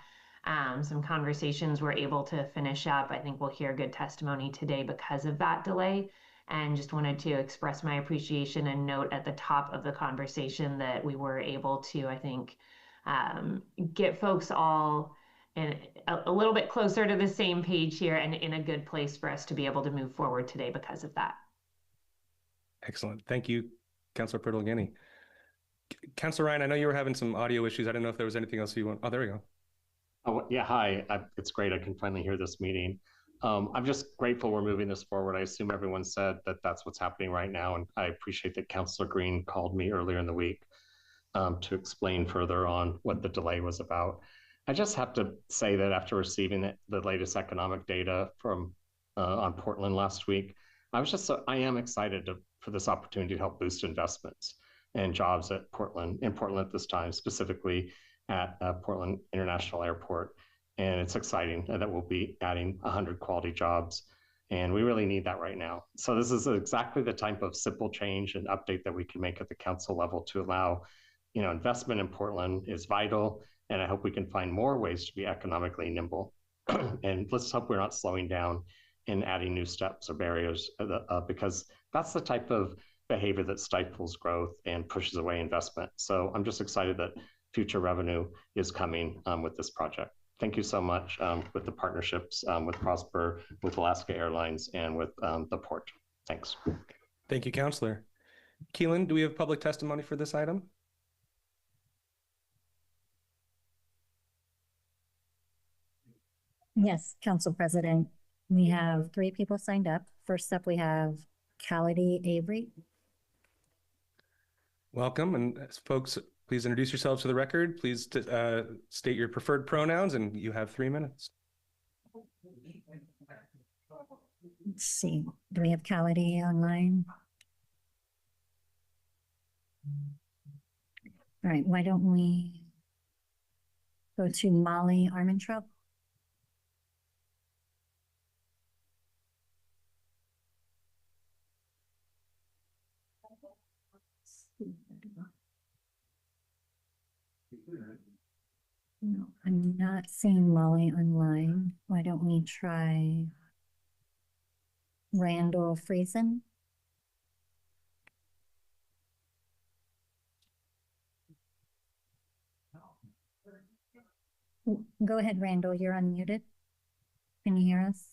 Some conversations were able to finish up. I think we'll hear good testimony today because of that delay. And just wanted to express my appreciation and note at the top of the conversation that we were able to, I think, get folks all a little bit closer to the same page here and in a good place for us to be able to move forward today because of that. Excellent. Thank you, Councilor Pertolini. Councilor Ryan, I know you were having some audio issues. I didn't know if there was anything else you want. Oh, there we go. Oh, yeah, hi. It's great. I can finally hear this meeting. I'm just grateful we're moving this forward. I assume everyone said that that's what's happening right now. And I appreciate that Councilor Green called me earlier in the week to explain further on what the delay was about. I just have to say that after receiving the latest economic data from on Portland last week, I am excited for this opportunity to help boost investments and jobs in Portland at this time, specifically at Portland International Airport. And it's exciting that we'll be adding 100 quality jobs. And we really need that right now. So this is exactly the type of simple change and update that we can make at the council level to allow, investment in Portland is vital. And I hope we can find more ways to be economically nimble. And let's hope we're not slowing down and adding new steps or barriers because that's the type of behavior that stifles growth and pushes away investment. So I'm just excited that future revenue is coming with this project. Thank you so much with the partnerships with Prosper, with Alaska Airlines, and with the port. Thanks. Thank you, Councilor. Keelan, do we have public testimony for this item? Yes, Council President. We have 3 people signed up. First up, we have Cality Avery. Welcome, and folks, please introduce yourselves to the record. Please state your preferred pronouns, and you have 3 minutes. Let's see, do we have Cality online? All right, why don't we go to Molly Armentrout? No, I'm not seeing Molly online. Why don't we try Randall Friesen? Go ahead, Randall, you're unmuted. Can you hear us?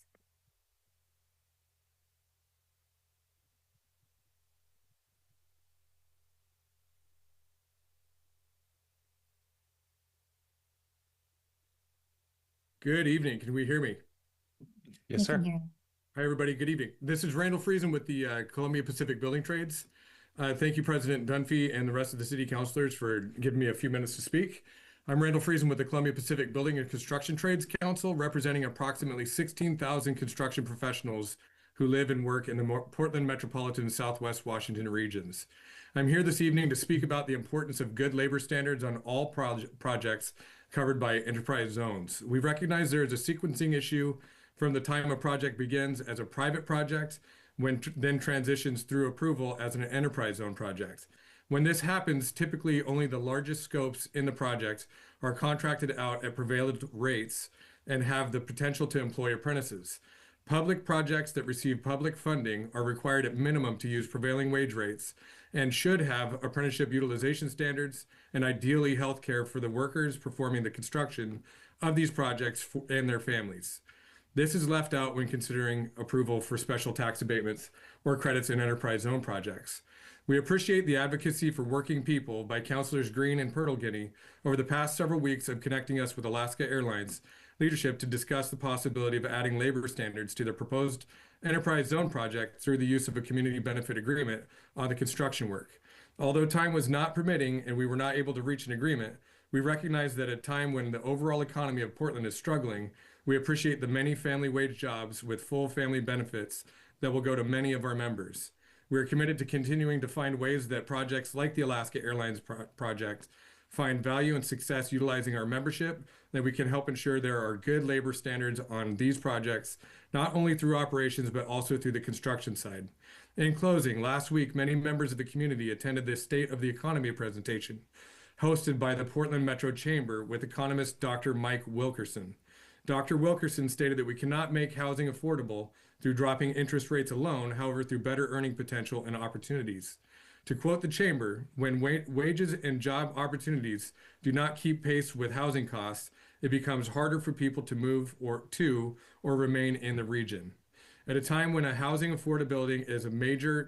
Good evening. Can we hear me? Yes, sir. Hi, everybody. Good evening. This is Randall Friesen with the Columbia Pacific Building Trades. Thank you, President Dunphy and the rest of the city councilors for giving me a few minutes to speak. I'm Randall Friesen with the Columbia Pacific Building and Construction Trades Council, representing approximately 16,000 construction professionals who live and work in the Portland metropolitan and Southwest Washington regions. I'm here this evening to speak about the importance of good labor standards on all projects covered by enterprise zones. We recognize there is a sequencing issue from the time a project begins as a private project, when then transitions through approval as an enterprise zone project. When this happens, typically only the largest scopes in the project are contracted out at prevailing rates and have the potential to employ apprentices. Public projects that receive public funding are required at minimum to use prevailing wage rates and should have apprenticeship utilization standards and ideally health care for the workers performing the construction of these projects and their families. This is left out when considering approval for special tax abatements or credits in enterprise zone projects. We appreciate the advocacy for working people by Councilors Green and Pirtle-Guinea over the past several weeks of connecting us with Alaska Airlines leadership to discuss the possibility of adding labor standards to the proposed enterprise zone project through the use of a community benefit agreement on the construction work. Although time was not permitting and we were not able to reach an agreement, we recognize that at a time when the overall economy of Portland is struggling, we appreciate the many family wage jobs with full family benefits that will go to many of our members. We are committed to continuing to find ways that projects like the Alaska Airlines project find value and success utilizing our membership, that we can help ensure there are good labor standards on these projects, not only through operations, but also through the construction side. In closing, last week, many members of the community attended the State of the Economy presentation hosted by the Portland Metro Chamber with economist Dr. Mike Wilkerson. Dr. Wilkerson stated that we cannot make housing affordable through dropping interest rates alone, however, through better earning potential and opportunities. To quote the Chamber, when wages and job opportunities do not keep pace with housing costs, it becomes harder for people to move or remain in the region. At a time when housing affordability is a major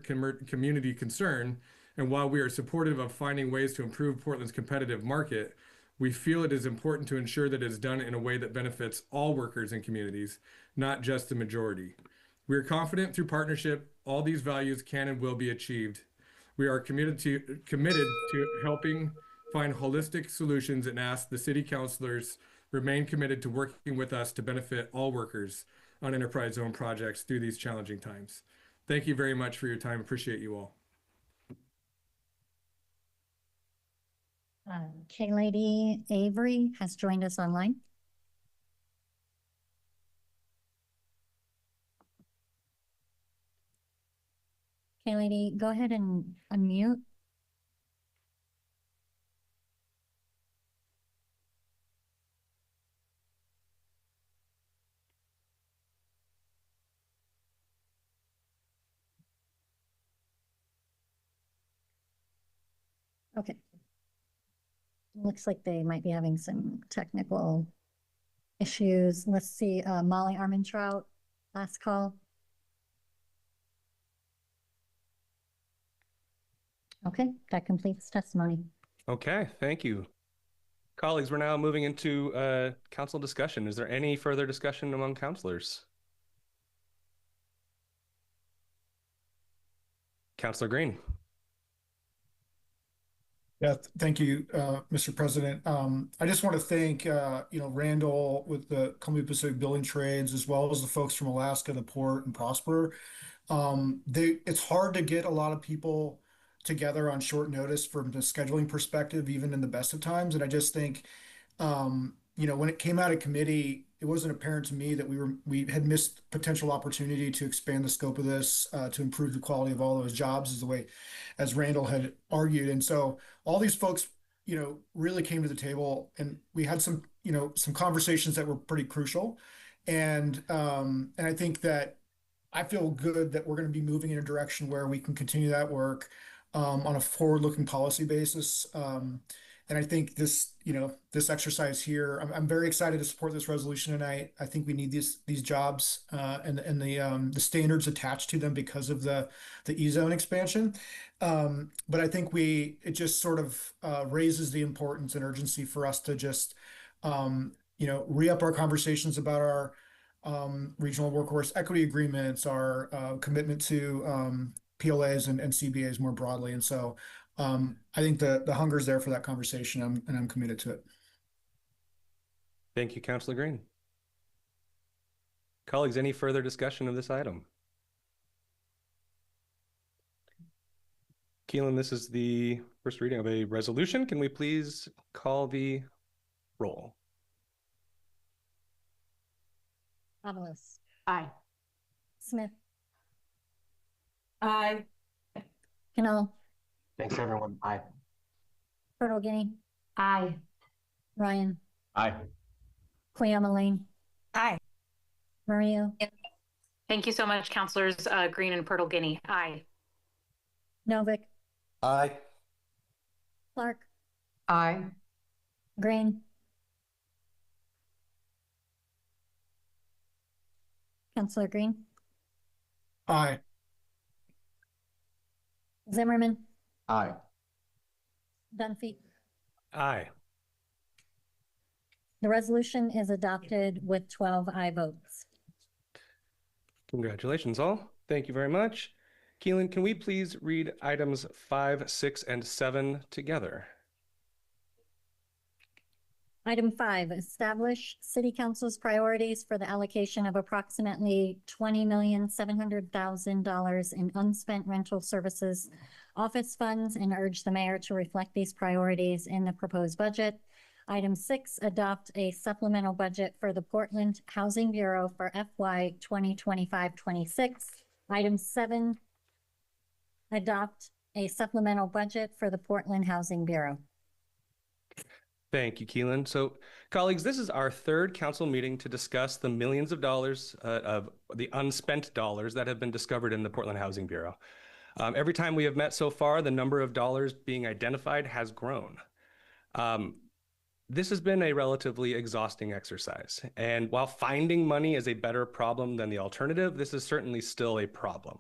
community concern, and while we are supportive of finding ways to improve Portland's competitive market, we feel it is important to ensure that it is done in a way that benefits all workers and communities, not just the majority. We are confident through partnership, all these values can and will be achieved. We are committed to helping find holistic solutions and ask the city councilors remain committed to working with us to benefit all workers on enterprise zone projects through these challenging times. Thank you very much for your time. Appreciate you all. K-Lady Avery has joined us online. K-Lady, go ahead and unmute. Okay. Looks like they might be having some technical issues. Let's see, Molly Armentrout, last call. Okay, that completes testimony. Okay, thank you. Colleagues, we're now moving into council discussion. Is there any further discussion among councilors? Councilor Green. Yeah, thank you, Mr. President. I just want to thank, Randall with the Columbia Pacific Building Trades, as well as the folks from Alaska, the Port and Prosper. It's hard to get a lot of people together on short notice from the scheduling perspective, even in the best of times. And I just think, when it came out of committee, it wasn't apparent to me that we had missed potential opportunity to expand the scope of this, to improve the quality of all those jobs, as Randall had argued. And so all these folks, really came to the table, and we had some conversations that were pretty crucial. And I think that I feel good that we're going to be moving in a direction where we can continue that work on a forward-looking policy basis. And I think this exercise here, I'm very excited to support this resolution tonight. I think we need these jobs and the standards attached to them because of the E-zone expansion. But I think it just sort of raises the importance and urgency for us to just re-up our conversations about our regional workforce equity agreements, our commitment to PLAs and CBAs more broadly. And so I think the hunger is there for that conversation, and I'm committed to it. Thank you, Councilor Green. Colleagues, any further discussion of this item? Keelan, this is the first reading of a resolution. Can we please call the roll? Avalos. Aye. Smith. Aye. Cannell. Thanks, everyone. Aye. Turtle Guinea. Aye. Ryan. Aye. Cleoma Lane. Aye. Maria. Thank you so much, Councilors Green and Purtle Guinea. Aye. Novick. Aye. Clark. Aye. Green. Councilor Green. Aye. Zimmerman. Aye. Dunphy. Aye. The resolution is adopted with 12 aye votes. Congratulations all. Thank you very much. Keelan, can we please read items 5, 6, and 7 together? Item 5, establish City Council's priorities for the allocation of approximately $20,700,000 in unspent rental services office funds, and urge the mayor to reflect these priorities in the proposed budget. Item 6, adopt a supplemental budget for the Portland Housing Bureau for FY 2025-26. Item 7, adopt a supplemental budget for the Portland Housing Bureau. Thank you, Keelan. So, colleagues, this is our third council meeting to discuss the millions of dollars of the unspent dollars that have been discovered in the Portland Housing Bureau. Every time we have met so far, the number of dollars being identified has grown. This has been a relatively exhausting exercise. And while finding money is a better problem than the alternative, this is certainly still a problem.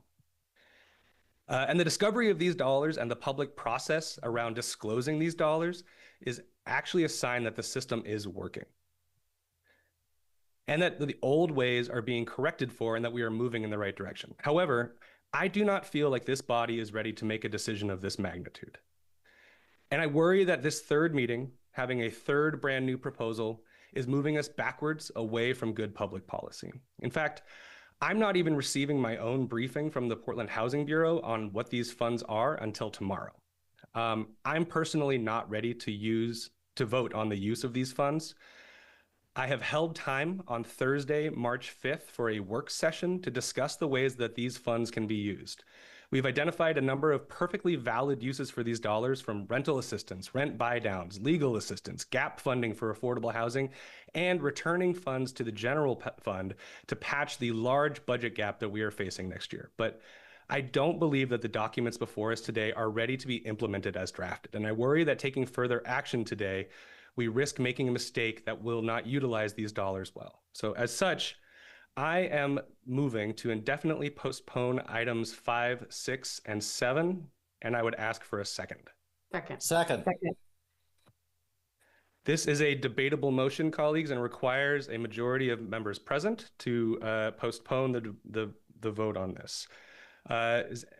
And the discovery of these dollars and the public process around disclosing these dollars is actually a sign that the system is working. And that the old ways are being corrected for and that we are moving in the right direction. However, I do not feel like this body is ready to make a decision of this magnitude. And I worry that this third meeting, having a third brand new proposal, is moving us backwards away from good public policy. In fact, I'm not even receiving my own briefing from the Portland Housing Bureau on what these funds are until tomorrow. I'm personally not ready to vote on the use of these funds. I have held time on Thursday, March 5th for a work session to discuss the ways that these funds can be used. We've identified a number of perfectly valid uses for these dollars, from rental assistance, rent buy-downs, legal assistance, gap funding for affordable housing, and returning funds to the general fund to patch the large budget gap that we are facing next year. But I don't believe that the documents before us today are ready to be implemented as drafted, and I worry that taking further action today, we risk making a mistake that will not utilize these dollars well. So as such, I am moving to indefinitely postpone items 5, 6, and 7, and I would ask for a second. Second. This is a debatable motion, colleagues, and requires a majority of members present to postpone the vote on this.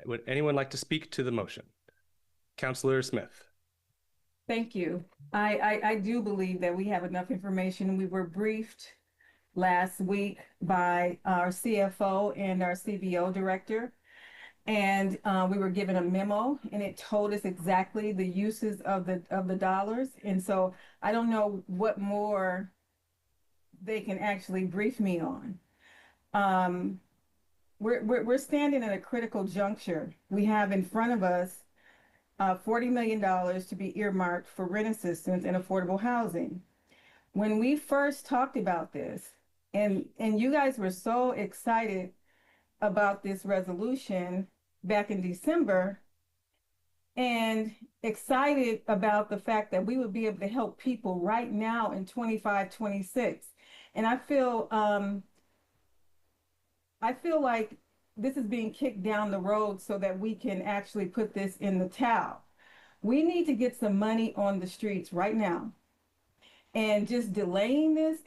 Would anyone like to speak to the motion? Councilor Smith. Thank you. I do believe that we have enough information. We were briefed last week by our CFO and our CBO director, and we were given a memo, and it told us exactly the uses of the dollars. And so I don't know what more they can actually brief me on. We're standing at a critical juncture. We have in front of us $40 million to be earmarked for rent assistance and affordable housing. When we first talked about this, and you guys were so excited about this resolution back in December, and excited about the fact that we would be able to help people right now in 25, 26. And I feel like this is being kicked down the road so that we can actually put this in the towel. We need to get some money on the streets right now. And just delaying this,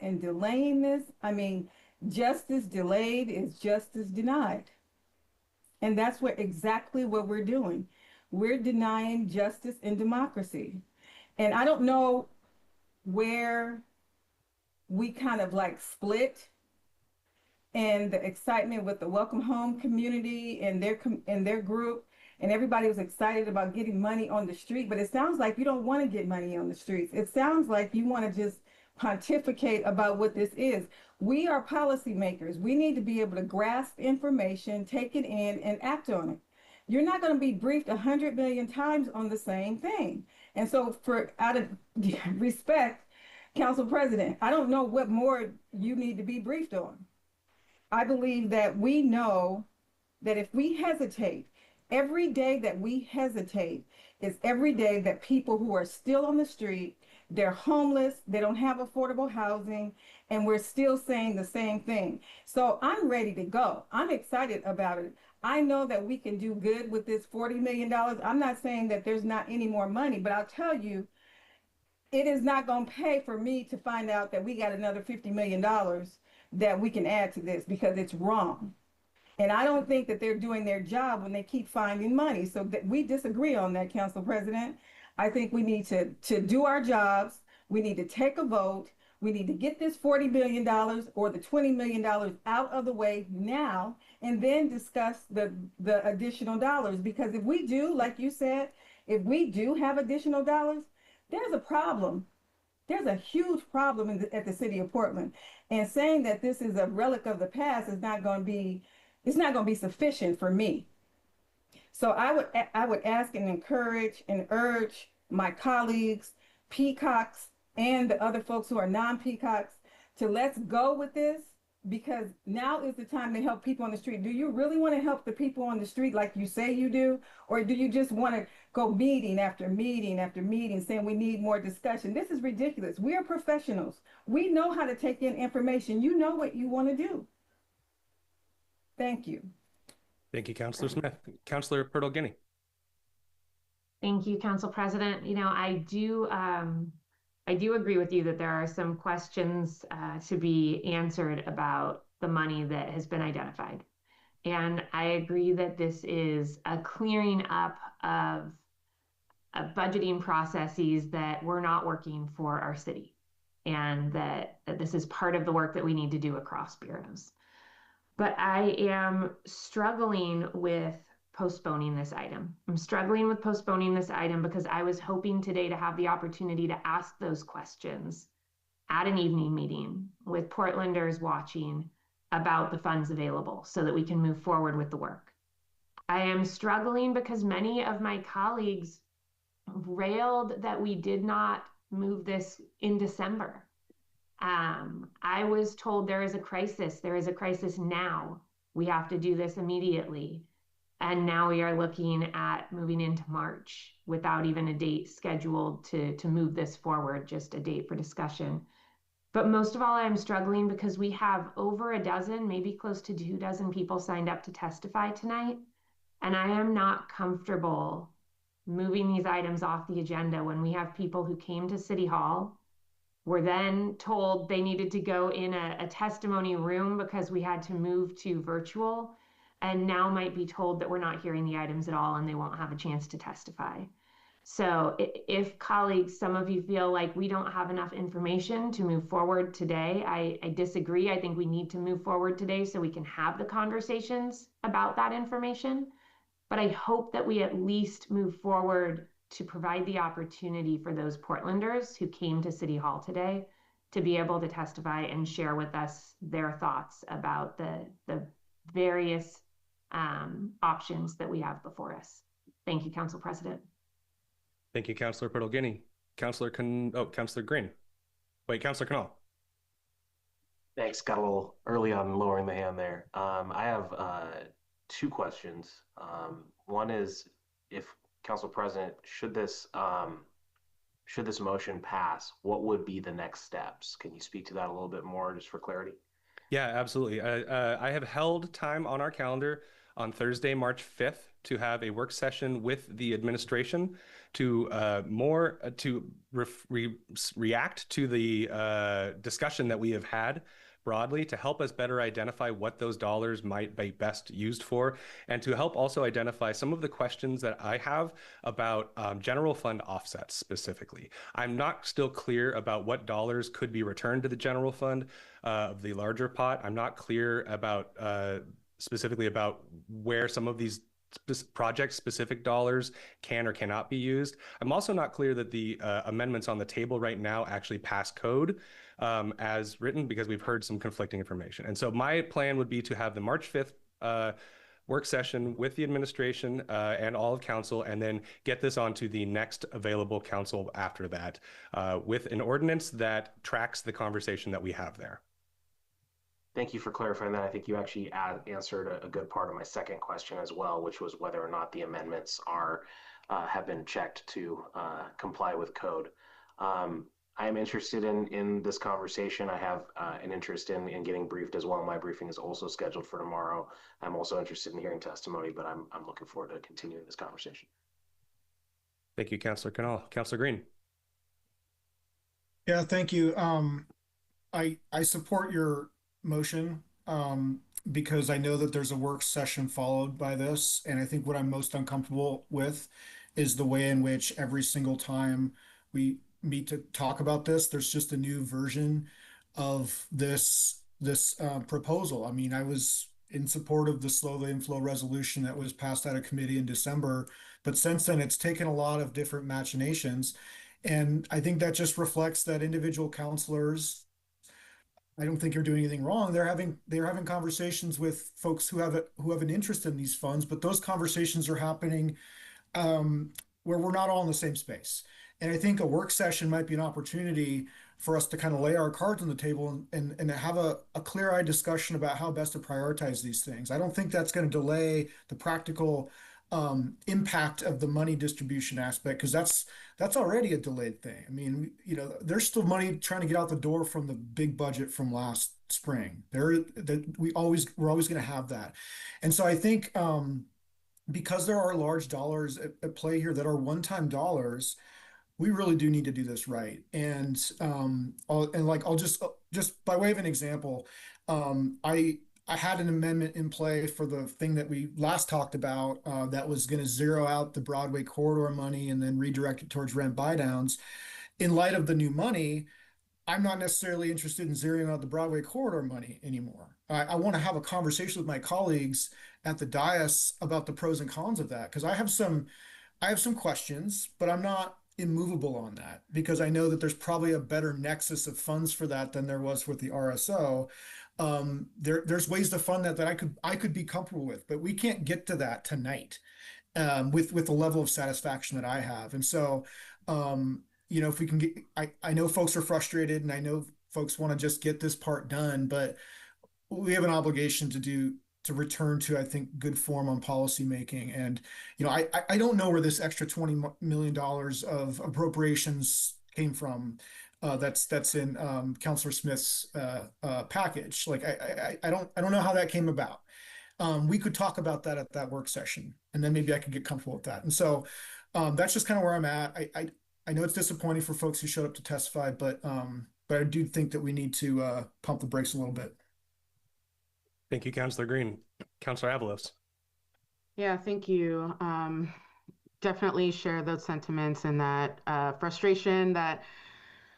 I mean, justice delayed is justice denied. And that's exactly what we're doing. We're denying justice and democracy. And I don't know where we kind of like split, and the excitement with the Welcome Home community and their group, and everybody was excited about getting money on the street. But it sounds like you don't want to get money on the streets. It sounds like you want to just pontificate about what this is. We are policymakers. We need to be able to grasp information, take it in, and act on it. You're not going to be briefed 100 million times on the same thing. And so, out of respect, Council President, I don't know what more you need to be briefed on. I believe that we know that if we hesitate, every day that we hesitate is every day that people who are still on the street, they're homeless, they don't have affordable housing, and we're still saying the same thing. So I'm ready to go. I'm excited about it. I know that we can do good with this $40 million. I'm not saying that there's not any more money, but I'll tell you, it is not going to pay for me to find out that we got another $50 million that we can add to this, because it's wrong. And I don't think that they're doing their job when they keep finding money. So that we disagree on that, Council President. I think we need to do our jobs. We need to take a vote. We need to get this $40 billion or the $20 million out of the way now, and then discuss the additional dollars. Because if we do, like you said, if we do have additional dollars, there's a problem. There's a huge problem at the city of Portland. And saying that this is a relic of the past is not going to be, it's not going to be sufficient for me. So I would ask and encourage and urge my colleagues, peacocks, and the other folks who are non-peacocks to let's go with this, because now is the time to help people on the street. Do you really want to help the people on the street like you say you do? Or do you just want to go meeting after meeting after meeting saying we need more discussion? This is ridiculous. We are professionals. We know how to take in information. You know what you want to do. Thank you. Thank you, Councilor Smith. Councilor Purtle-Guinea. Thank you, Council President. You know, I do agree with you that there are some questions to be answered about the money that has been identified. And I agree that this is a clearing up of budgeting processes that were not working for our city, and that this is part of the work that we need to do across bureaus. But I am struggling with postponing this item. I'm struggling with postponing this item because I was hoping today to have the opportunity to ask those questions at an evening meeting with Portlanders watching about the funds available so that we can move forward with the work. I am struggling because many of my colleagues railed that we did not move this in December. I was told there is a crisis. There is a crisis now. We have to do this immediately. And now we are looking at moving into March without even a date scheduled to move this forward, just a date for discussion. But most of all, I'm struggling because we have over a dozen, maybe close to 24 people signed up to testify tonight. And I am not comfortable moving these items off the agenda when we have people who came to City Hall, were then told they needed to go in a testimony room because we had to move to virtual, and now might be told that we're not hearing the items at all and they won't have a chance to testify. So if colleagues, some of you feel like we don't have enough information to move forward today, I disagree. I think we need to move forward today so we can have the conversations about that information. But I hope that we at least move forward to provide the opportunity for those Portlanders who came to City Hall today to be able to testify and share with us their thoughts about the various options that we have before us. Thank you, Council President. Thank you, Councilor Pertolini. Councilor Green. Wait, Councilor Canal. Thanks. Got a little early on lowering the hand there. I have two questions. One is, if Council President, should this motion pass, what would be the next steps? Can you speak to that a little bit more, just for clarity? Yeah, absolutely. I have held time on our calendar on Thursday, March 5th, to have a work session with the administration to react to the discussion that we have had broadly, to help us better identify what those dollars might be best used for, and to help also identify some of the questions that I have about general fund offsets specifically. I'm not still clear about what dollars could be returned to the general fund of the larger pot. I'm not clear about specifically about where some of these project-specific dollars can or cannot be used. I'm also not clear that the amendments on the table right now actually pass code as written, because we've heard some conflicting information. And so my plan would be to have the March 5th work session with the administration and all of council, and then get this onto the next available council after that with an ordinance that tracks the conversation that we have there. Thank you for clarifying that. I think you actually answered a good part of my second question as well, which was whether or not the amendments have been checked to comply with code. I am interested in this conversation. I have an interest in getting briefed as well. My briefing is also scheduled for tomorrow. I'm also interested in hearing testimony, but I'm looking forward to continuing this conversation. Thank you, Councilor Canal. Councilor Green. Yeah, thank you. I support your motion because I know that there's a work session followed by this, and I think what I'm most uncomfortable with is the way in which every single time we meet to talk about this, there's just a new version of this proposal. I mean, I was in support of the slow the inflow resolution that was passed out of committee in December, but since then it's taken a lot of different machinations, and I think that just reflects that individual counselors, I don't think you're doing anything wrong. They're having conversations with folks who have an interest in these funds, but those conversations are happening where we're not all in the same space. And I think a work session might be an opportunity for us to kind of lay our cards on the table and have a clear-eyed discussion about how best to prioritize these things. I don't think that's going to delay the practical impact of the money distribution aspect, because that's already a delayed thing. I mean, there's still money trying to get out the door from the big budget from last spring. We're always going to have that. And so I think because there are large dollars at play here that are one-time dollars, we really do need to do this right. And I'll just by way of an example, I had an amendment in play for the thing that we last talked about that was going to zero out the Broadway corridor money and then redirect it towards rent buydowns. In light of the new money, I'm not necessarily interested in zeroing out the Broadway corridor money anymore. I want to have a conversation with my colleagues at the dais about the pros and cons of that, because I have some questions, but I'm not immovable on that, because I know that there's probably a better nexus of funds for that than there was with the RSO. There's ways to fund that I could be comfortable with, but we can't get to that tonight with the level of satisfaction that I have. And so, if we can get, I know folks are frustrated, and I know folks want to just get this part done, but we have an obligation to do return to, I think, good form on policymaking. And, you know, I don't know where this extra $20 million of appropriations came from. That's in Councilor Smith's package. Like, I don't know how that came about. We could talk about that at that work session, and then maybe I could get comfortable with that. And so that's just kind of where I'm at. I know it's disappointing for folks who showed up to testify, but I do think that we need to pump the brakes a little bit. Thank you, Councilor Green. Councilor Avalos. Yeah, thank you. Definitely share those sentiments and that frustration that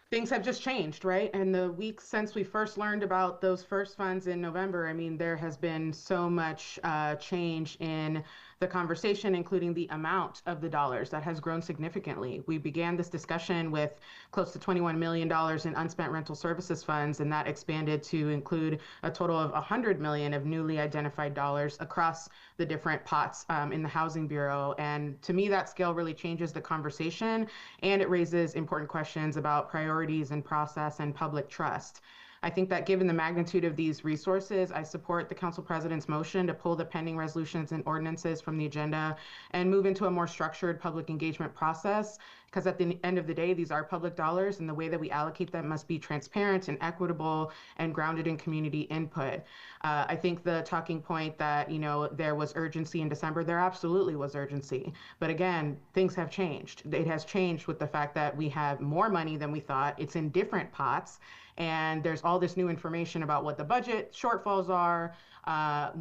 things have just changed, right? And the weeks since we first learned about those first funds in November, I mean, there has been so much change in the conversation, including the amount of the dollars that has grown significantly. We began this discussion with close to $21 million in unspent rental services funds, and that expanded to include a total of $100 million of newly identified dollars across the different pots in the Housing Bureau. And to me, that scale really changes the conversation, and it raises important questions about priorities and process and public trust. I think that given the magnitude of these resources, I support the Council President's motion to pull the pending resolutions and ordinances from the agenda and move into a more structured public engagement process, because at the end of the day, these are public dollars, and the way that we allocate them must be transparent and equitable and grounded in community input. I think the talking point that, you know, there was urgency in December, there absolutely was urgency. But again, things have changed. It has changed with the fact that we have more money than we thought. It's in different pots. And there's all this new information about what the budget shortfalls are,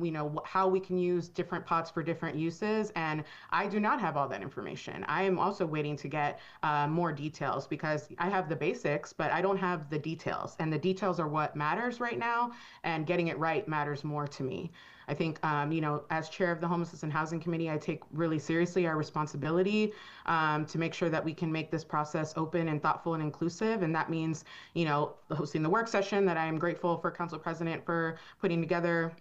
you know, how we can use different pots for different uses. And I do not have all that information. I am also waiting to get more details, because I have the basics, but I don't have the details. And the details are what matters right now, and getting it right matters more to me. I think, you know, as chair of the Homelessness and Housing Committee, I take really seriously our responsibility to make sure that we can make this process open and thoughtful and inclusive. And that means, you know, hosting the work session that I am grateful for Council President for putting together.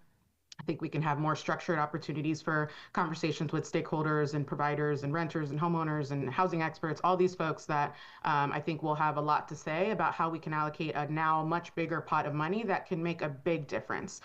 I think we can have more structured opportunities for conversations with stakeholders and providers and renters and homeowners and housing experts, all these folks that I think will have a lot to say about how we can allocate a now much bigger pot of money that can make a big difference.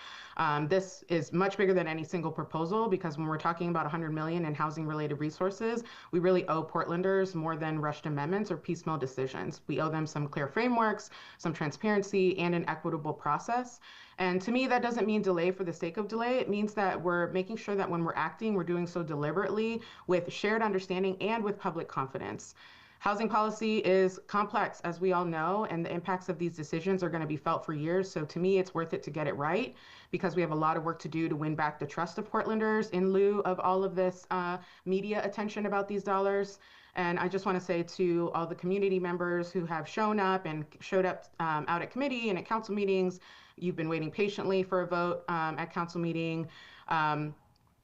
This is much bigger than any single proposal, because when we're talking about $100 million in housing related resources, we really owe Portlanders more than rushed amendments or piecemeal decisions. We owe them some clear frameworks, some transparency, and an equitable process. And to me, that doesn't mean delay for the sake of delay. It means that we're making sure that when we're acting, we're doing so deliberately, with shared understanding and with public confidence. Housing policy is complex, as we all know, and the impacts of these decisions are going to be felt for years. So to me, it's worth it to get it right, because we have a lot of work to do to win back the trust of Portlanders in lieu of all of this media attention about these dollars. And I just want to say to all the community members who have shown up and showed up out at committee and at council meetings, you've been waiting patiently for a vote at council meeting.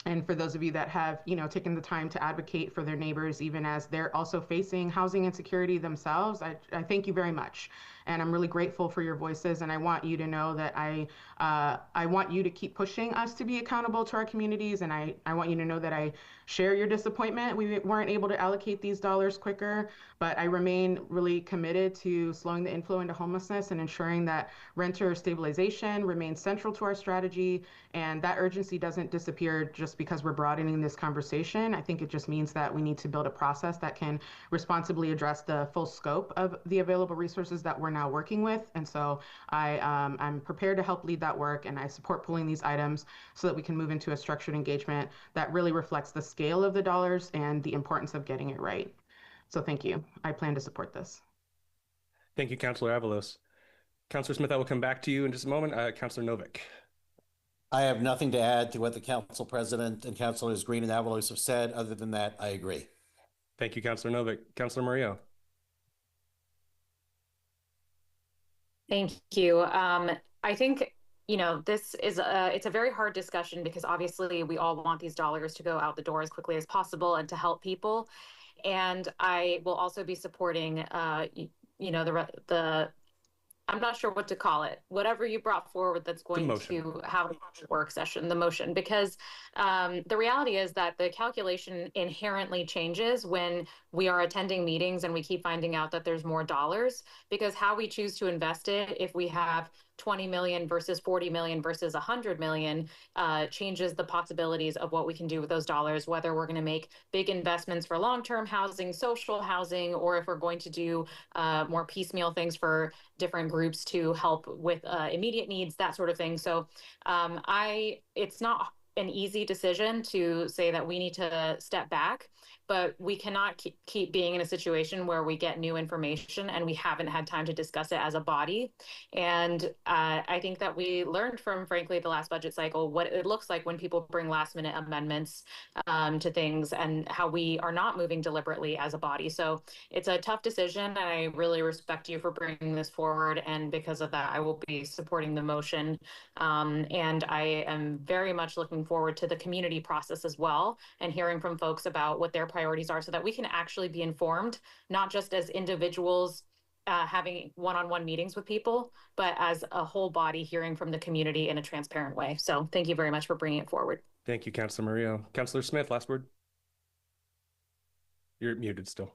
And for those of you that have, you know, taken the time to advocate for their neighbors, even as they're also facing housing insecurity themselves, I thank you very much. And I'm really grateful for your voices. And I want you to know that I want you to keep pushing us to be accountable to our communities. And I want you to know that I share your disappointment. We weren't able to allocate these dollars quicker, but I remain really committed to slowing the inflow into homelessness and ensuring that renter stabilization remains central to our strategy. And that urgency doesn't disappear just because we're broadening this conversation. I think it just means that we need to build a process that can responsibly address the full scope of the available resources that we're now working with. And so I'm prepared to help lead that work, and I support pulling these items so that we can move into a structured engagement that really reflects the scale of the dollars and the importance of getting it right. So thank you. I plan to support this. Thank you, Councilor Avalos. Councilor Smith, I will come back to you in just a moment. Councilor Novick. I have nothing to add to what the Council President and Councilors Green and Avalos have said. Other than that, I agree. Thank you, Councilor Novick. Councilor Murillo. Thank you. I think, you know, this is it's a very hard discussion, because obviously we all want these dollars to go out the door as quickly as possible and to help people. And I will also be supporting, you know, the I'm not sure what to call it, whatever you brought forward that's going to have a work session, the motion, because the reality is that the calculation inherently changes when we are attending meetings and we keep finding out that there's more dollars, because how we choose to invest it, if we have 20 million versus 40 million versus 100 million changes the possibilities of what we can do with those dollars, whether we're going to make big investments for long-term housing, social housing, or if we're going to do more piecemeal things for different groups to help with immediate needs, that sort of thing. So it's not an easy decision to say that we need to step back, but we cannot keep being in a situation where we get new information and we haven't had time to discuss it as a body. And I think that we learned from, frankly, the last budget cycle, what it looks like when people bring last minute amendments to things and how we are not moving deliberately as a body. So it's a tough decision. And I really respect you for bringing this forward. And because of that, I will be supporting the motion. And I am very much looking forward to the community process as well and hearing from folks about what their priorities are so that we can actually be informed, not just as individuals having one-on-one meetings with people, but as a whole body hearing from the community in a transparent way. So thank you very much for bringing it forward. Thank you, Councilor Murillo. Councilor Smith, last word. You're muted still.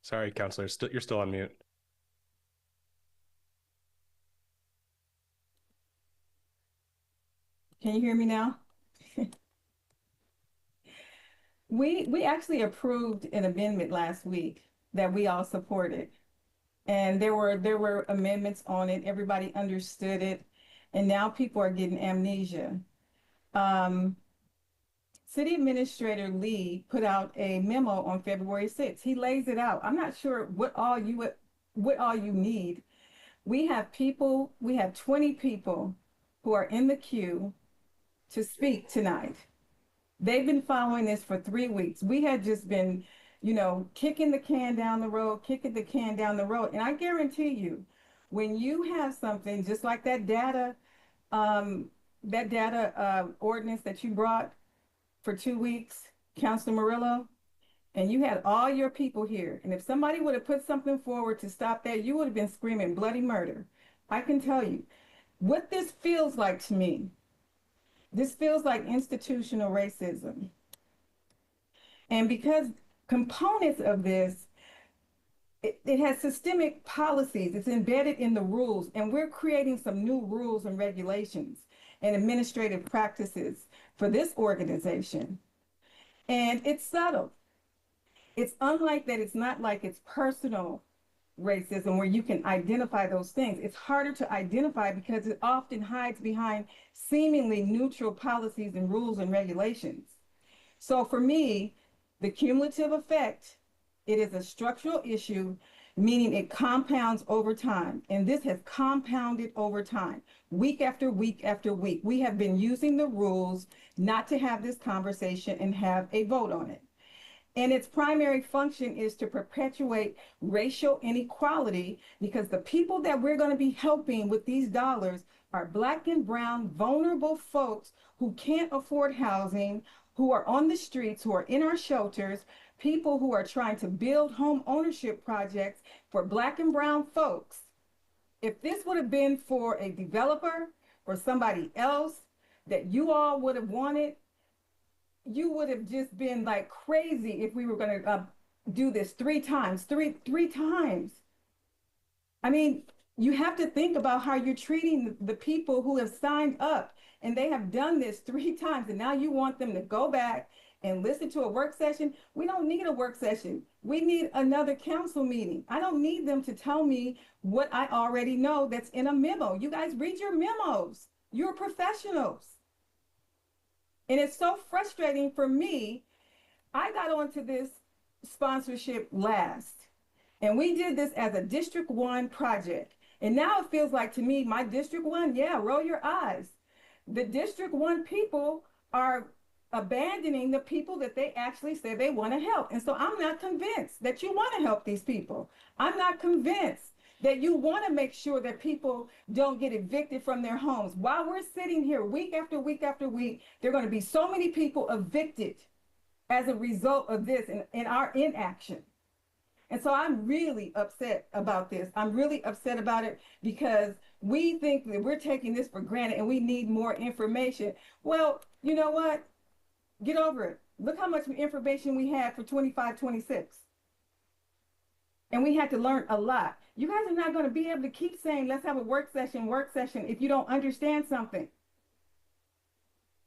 Sorry, Councilor, you're still on mute. Can you hear me now? We actually approved an amendment last week that we all supported. And there were amendments on it. Everybody understood it. And now people are getting amnesia. City Administrator Lee put out a memo on February 6th. He lays it out. I'm not sure what all you need. We have 20 people who are in the queue to speak tonight. They've been following this for 3 weeks. We had just been, kicking the can down the road. And I guarantee you, when you have something just like that data ordinance that you brought for 2 weeks, Councilor Murillo, and you had all your people here. And if somebody would have put something forward to stop that, you would have been screaming bloody murder. I can tell you what this feels like to me. This feels like institutional racism. And because components of this, it has systemic policies. It's embedded in the rules. And we're creating some new rules and regulations and administrative practices for this organization. And it's subtle. It's unlike that. It's not like it's personal racism where you can identify those things. It's harder to identify because it often hides behind seemingly neutral policies and rules and regulations. So for me, the cumulative effect, it is a structural issue, meaning it compounds over time. And this has compounded over time, week after week after week. We have been using the rules not to have this conversation and have a vote on it. And its primary function is to perpetuate racial inequality because the people that we're going to be helping with these dollars are Black and brown, vulnerable folks who can't afford housing, who are on the streets, who are in our shelters, people who are trying to build home ownership projects for Black and brown folks. If this would have been for a developer or somebody else that you all would have wanted, you would have just been like crazy if we were going to do this three times. I mean, you have to think about how you're treating the people who have signed up, and they have done this 3 times, and now you want them to go back and listen to a work session. We don't need a work session. We need another council meeting. I don't need them to tell me what I already know that's in a memo. You guys read your memos. You're professionals. And it's so frustrating for me. I got onto this sponsorship last, and we did this as a District 1 project. And now it feels like to me, my District 1, yeah, roll your eyes. The District 1 people are abandoning the people that they actually say they want to help. And so I'm not convinced that you want to help these people. I'm not convinced that you want to make sure that people don't get evicted from their homes. While we're sitting here week after week after week, there are going to be so many people evicted as a result of this and our inaction. And so I'm really upset about this. I'm really upset about it because we think that we're taking this for granted and we need more information. Well, you know what? Get over it. Look how much information we had for 25-26. And we had to learn a lot. You guys are not going to be able to keep saying, let's have a work session, if you don't understand something.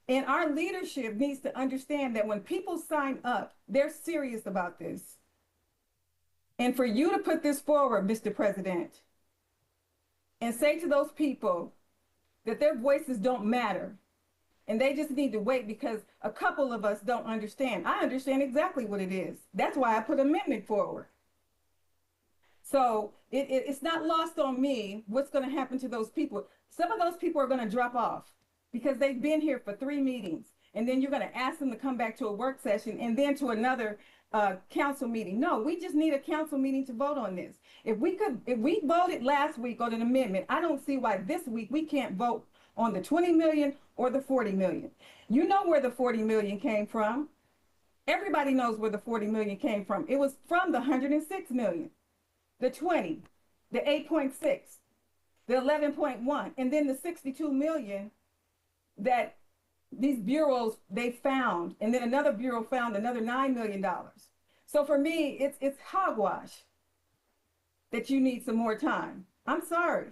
And our leadership needs to understand that when people sign up, they're serious about this. And for you to put this forward, Mr. President, and say to those people that their voices don't matter, and they just need to wait because a couple of us don't understand. I understand exactly what it is. That's why I put an amendment forward. So it's not lost on me what's going to happen to those people. Some of those people are going to drop off because they've been here for 3 meetings. And then you're going to ask them to come back to a work session and then to another council meeting. No, we just need a council meeting to vote on this. If we voted last week on an amendment, I don't see why this week we can't vote on the 20 million or the 40 million. You know where the 40 million came from. Everybody knows where the 40 million came from. It was from the 106 million, the 20, the 8.6, the 11.1, and then the 62 million that these bureaus they found, and then another bureau found another $9 million. So for me, it's hogwash that you need some more time. I'm sorry.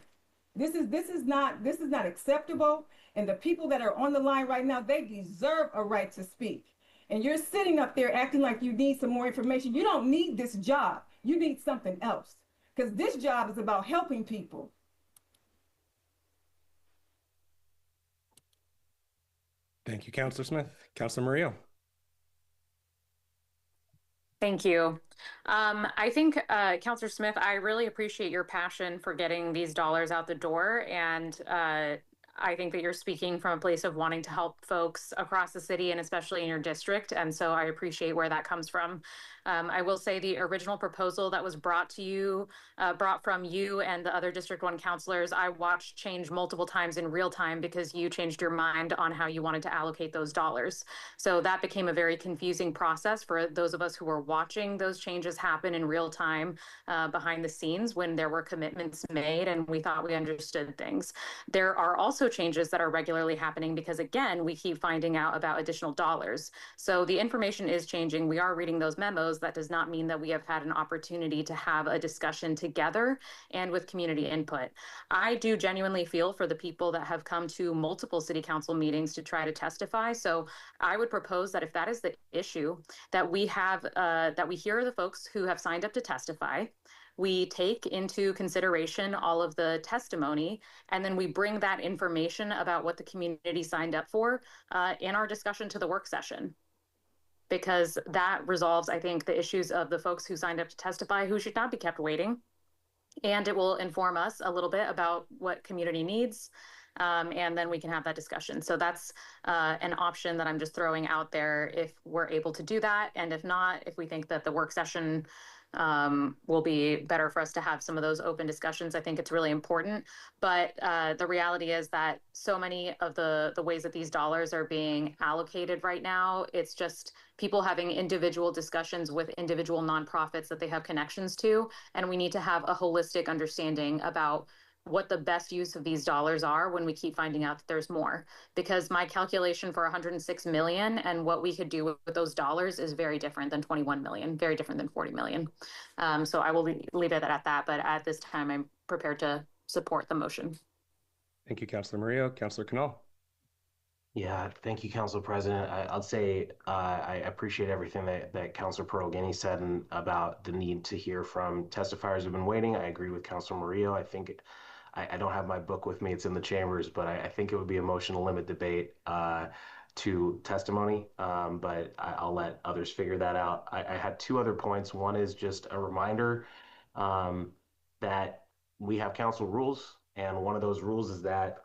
This is not acceptable. And the people that are on the line right now, they deserve a right to speak. And you're sitting up there acting like you need some more information. You don't need this job. You need something else. Because this job is about helping people. Thank you, Councilor Smith. Councilor Murillo. Thank you. I think, Councilor Smith, I really appreciate your passion for getting these dollars out the door. And I think that you're speaking from a place of wanting to help folks across the city and especially in your district. And so I appreciate where that comes from. I will say the original proposal that was brought from you and the other District 1 councilors, I watched change multiple times in real time because you changed your mind on how you wanted to allocate those dollars. So that became a very confusing process for those of us who were watching those changes happen in real time behind the scenes when there were commitments made and we thought we understood things. There are also changes that are regularly happening because, again, we keep finding out about additional dollars. So the information is changing. We are reading those memos. That does not mean that we have had an opportunity to have a discussion together and with community input. I do genuinely feel for the people that have come to multiple city council meetings to try to testify. So I would propose that if that is the issue, that we have that we hear the folks who have signed up to testify. We take into consideration all of the testimony, and then we bring that information about what the community signed up for in our discussion to the work session. Because that resolves, I think, the issues of the folks who signed up to testify who should not be kept waiting. And it will inform us a little bit about what community needs. And then we can have that discussion. So that's an option that I'm just throwing out there if we're able to do that. And if not, if we think that the work session will be better for us to have some of those open discussions. I think it's really important. But the reality is that so many of the ways that these dollars are being allocated right now, it's just people having individual discussions with individual nonprofits that they have connections to. And we need to have a holistic understanding about what the best use of these dollars are when we keep finding out that there's more. Because my calculation for 106 million and what we could do with those dollars is very different than 21 million, very different than 40 million. So I will leave it at that, but at this time, I'm prepared to support the motion. Thank you, Councilor Murillo. Councilor Canal. Yeah, thank you, Council President. I'll say I appreciate everything that Councilor Pearl-Guiney said about the need to hear from testifiers who've been waiting. I agree with Councilor Murillo. I think I don't have my book with me. It's in the chambers, but I think it would be a motion to limit debate to testimony, but I'll let others figure that out. I had 2 other points. One is just a reminder that we have council rules, and one of those rules is that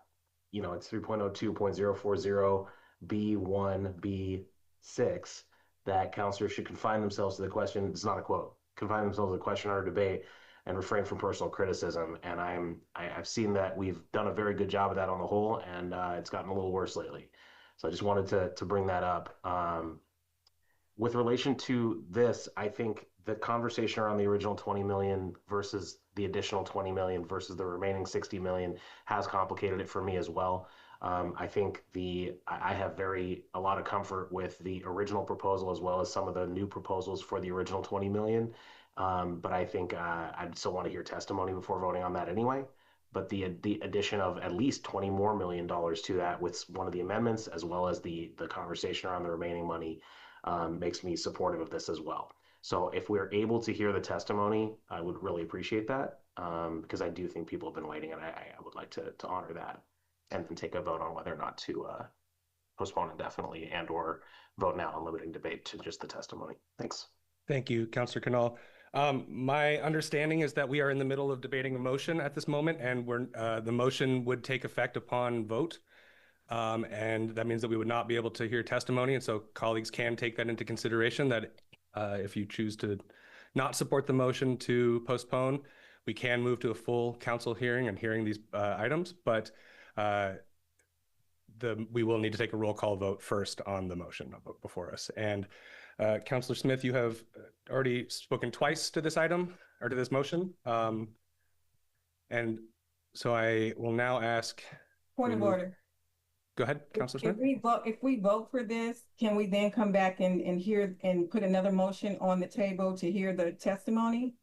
it's 3.02.040 B1 B6 that councilors should confine themselves to the question. It's not a quote. Confine themselves to the question or debate and refrain from personal criticism. And I've seen that we've done a very good job of that on the whole, and it's gotten a little worse lately. So I just wanted to bring that up. With relation to this, I think the conversation around the original 20 million versus the additional 20 million versus the remaining 60 million has complicated it for me as well. I think I have a lot of comfort with the original proposal as well as some of the new proposals for the original 20 million. But I think I'd still want to hear testimony before voting on that anyway. But the addition of at least $20 million to that with one of the amendments, as well as the conversation around the remaining money, makes me supportive of this as well. So if we're able to hear the testimony, I would really appreciate that, because I do think people have been waiting, and I would like to honor that and then take a vote on whether or not to postpone indefinitely and or vote now on limiting debate to just the testimony. Thanks. Thank you, Councillor Canal. My understanding is that we are in the middle of debating a motion at this moment, and the motion would take effect upon vote. And that means that we would not be able to hear testimony. And so colleagues can take that into consideration, that if you choose to not support the motion to postpone, we can move to a full council hearing and hearing these items. But we will need to take a roll call vote first on the motion before us. And Councillor Smith, you have already spoken twice to this item or to this motion. And so I will now ask. Point of order. Go ahead, Councillor Smith. If we vote for this, can we then come back and hear and put another motion on the table to hear the testimony?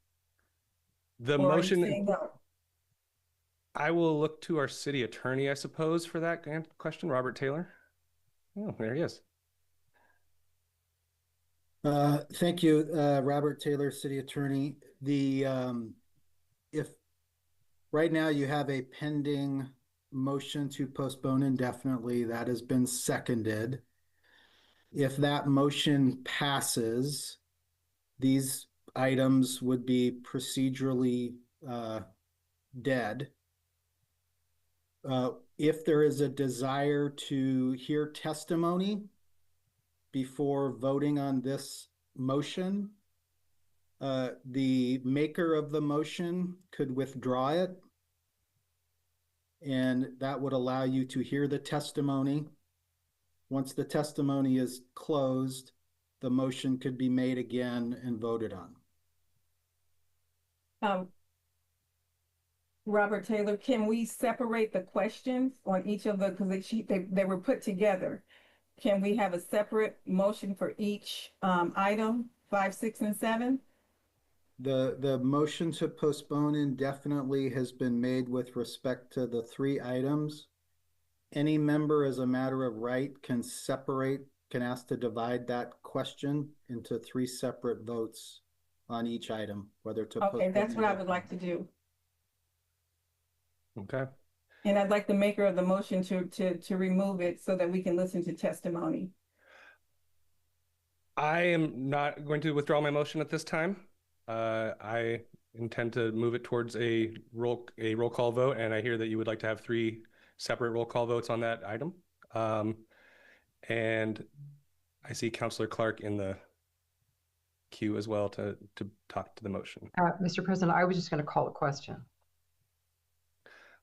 The motion. I will look to our city attorney, I suppose, for that question. Robert Taylor. Oh, there he is. Thank you, Robert Taylor, city attorney. If right now you have a pending motion to postpone indefinitely, that has been seconded. If that motion passes, these items would be procedurally dead. If there is a desire to hear testimony before voting on this motion, the maker of the motion could withdraw it, and that would allow you to hear the testimony. Once the testimony is closed, the motion could be made again and voted on. Robert Taylor, can we separate the questions on each of the, because they were put together. Can we have a separate motion for each item, 5, 6, and 7? The motion to postpone indefinitely has been made with respect to the 3 items. Any member, as a matter of right, can ask to divide that question into 3 separate votes on each item, whether to postpone. Okay, that's what I would like to do. Okay. And I'd like the maker of the motion to remove it so that we can listen to testimony. I am not going to withdraw my motion at this time. I intend to move it towards a roll call vote, and I hear that you would like to have 3 separate roll call votes on that item. And I see Councillor Clark in the queue as well to talk to the motion. Mr. President, I was just going to call a question.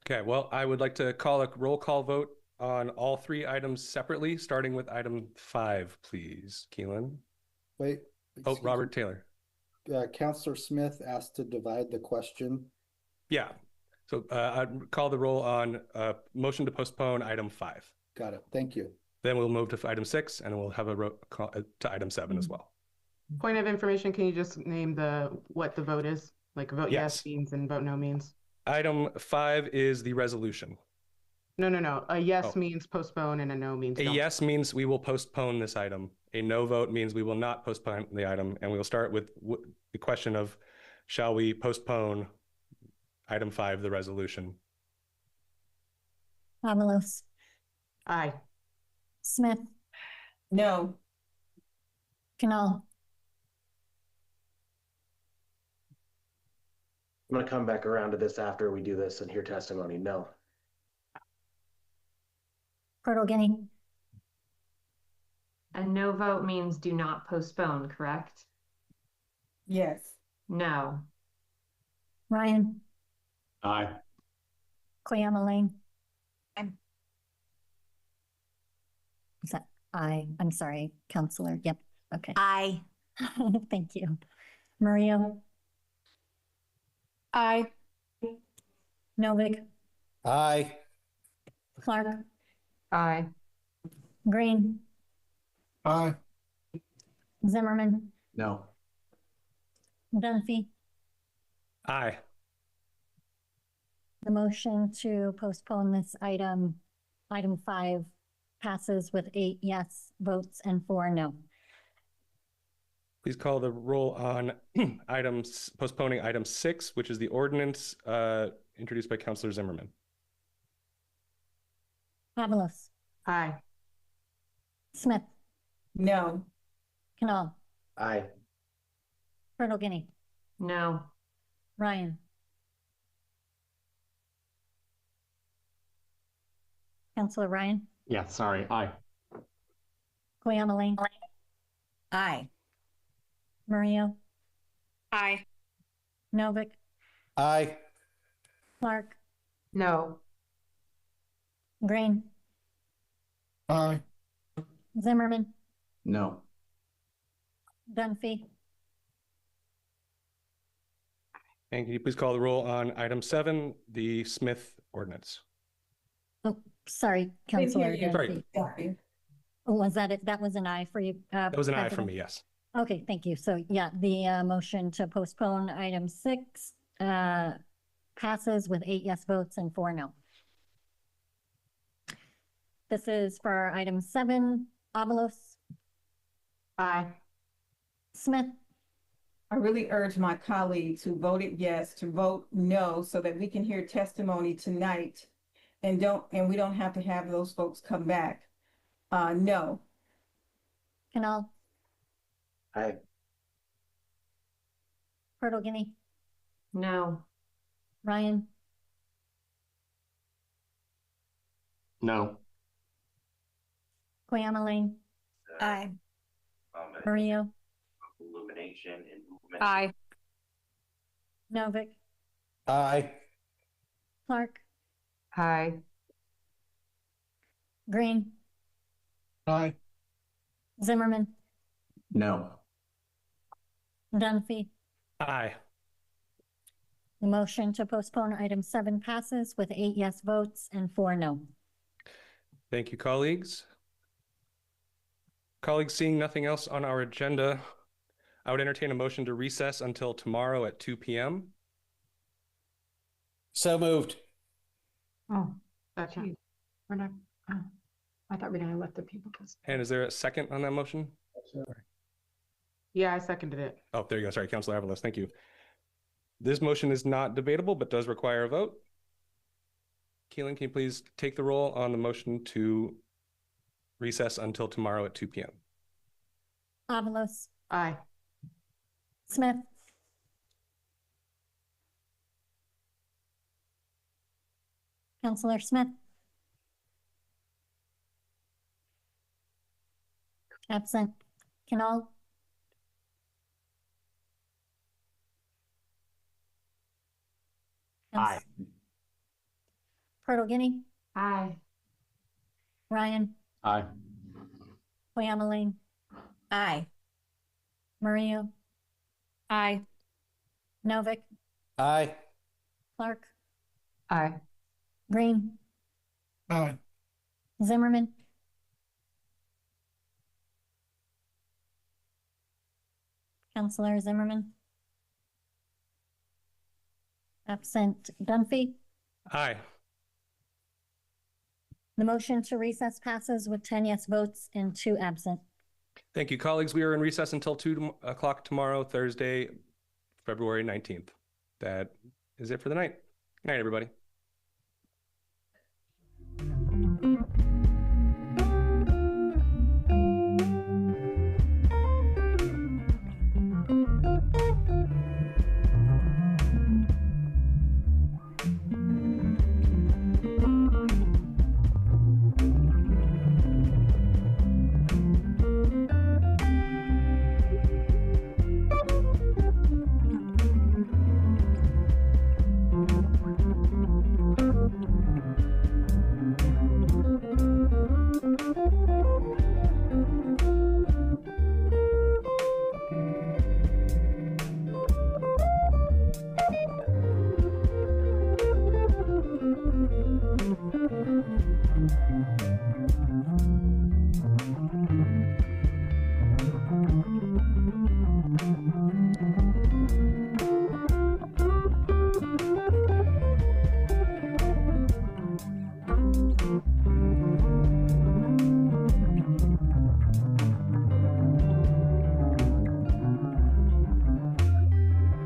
Okay, well, I would like to call a roll call vote on all 3 items separately, starting with item 5, please. Keelan. Wait. Oh, Robert Taylor. Councillor Smith asked to divide the question. Yeah. So I'd call the roll on motion to postpone item 5. Got it. Thank you. Then we'll move to item 6, and we'll have a roll call to item 7 as well. Point of information, can you just name what the vote is? Like vote yes means and vote no means? Item 5 is the resolution. No. A yes means postpone and a no means don't. A yes means we will postpone this item. A no vote means we will not postpone the item. And we will start with the question of, shall we postpone item 5, the resolution? Avalos. Aye. Smith. No. Canal. I'm going to come back around to this after we do this and hear testimony. No. Guinea. A no vote means do not postpone, correct? Yes. No. Ryan. Aye. Cleama Lane. Is that aye? I'm sorry, Counselor. Yep. Okay. Aye. Thank you. Maria. Aye. Novik. Aye. Clark. Aye. Green. Aye. Zimmerman. No. Dunphy. Aye. The motion to postpone this item 5, passes with 8 yes votes and 4 no. Please call the roll on postponing item 6, which is the ordinance introduced by Councilor Zimmerman. Avalos. Aye. Smith. No. Canal. Aye. Colonel Guinea. No. Ryan. Councilor Ryan. Yeah, sorry. Aye. Koyama Aye. Murillo. Aye. Novick. Aye. Clark. No. Green. Aye. Zimmerman. No. Dunphy. And can you please call the roll on item 7, the Smith ordinance? Oh, sorry, Councilor Dunphy. Sorry. Oh, was that it? That was an aye for you? That was an aye President? from me, yes. Okay, thank you. So yeah, the motion to postpone item 6 passes with 8 yes votes and 4 no. This is for item 7, Avalos. Aye. Smith. I really urge my colleagues who voted yes to vote no so that we can hear testimony tonight and we don't have to have those folks come back. No. Canal. Aye. Colonel Guinea. No. Ryan. No. Koyama Lane. Aye. Murillo. Illumination and movement. Aye. Novick. Aye. Clark. Aye. Green. Aye. Zimmerman. No. Dunphy. Aye. The motion to postpone item 7 passes with 8 yes votes and 4 no. Thank you, colleagues. Colleagues, seeing nothing else on our agenda, I would entertain a motion to recess until tomorrow at 2 p.m. So moved. Oh, second. We're not, oh, I thought we were gonna let the people go. And is there a second on that motion? Yeah, I seconded it. Oh, there you go. Sorry, Councilor Avalos. Thank you. This motion is not debatable, but does require a vote. Keelan, can you please take the roll on the motion to recess until tomorrow at 2 p.m.? Avalos. Aye. Smith. Councilor Smith. Absent. Canal. Aye. Colonel Guinea. Aye. Ryan. Aye. Koyama Lane. Aye. Murillo. Aye. Novick. Aye. Clark. Aye. Green. Aye. Zimmerman. Councilor Zimmerman. Absent. Dunphy. Aye. The motion to recess passes with 10 yes votes and 2 absent. Thank you, colleagues. We are in recess until 2 o'clock tomorrow, Thursday, February 19th. That is it for the night. Good night, everybody.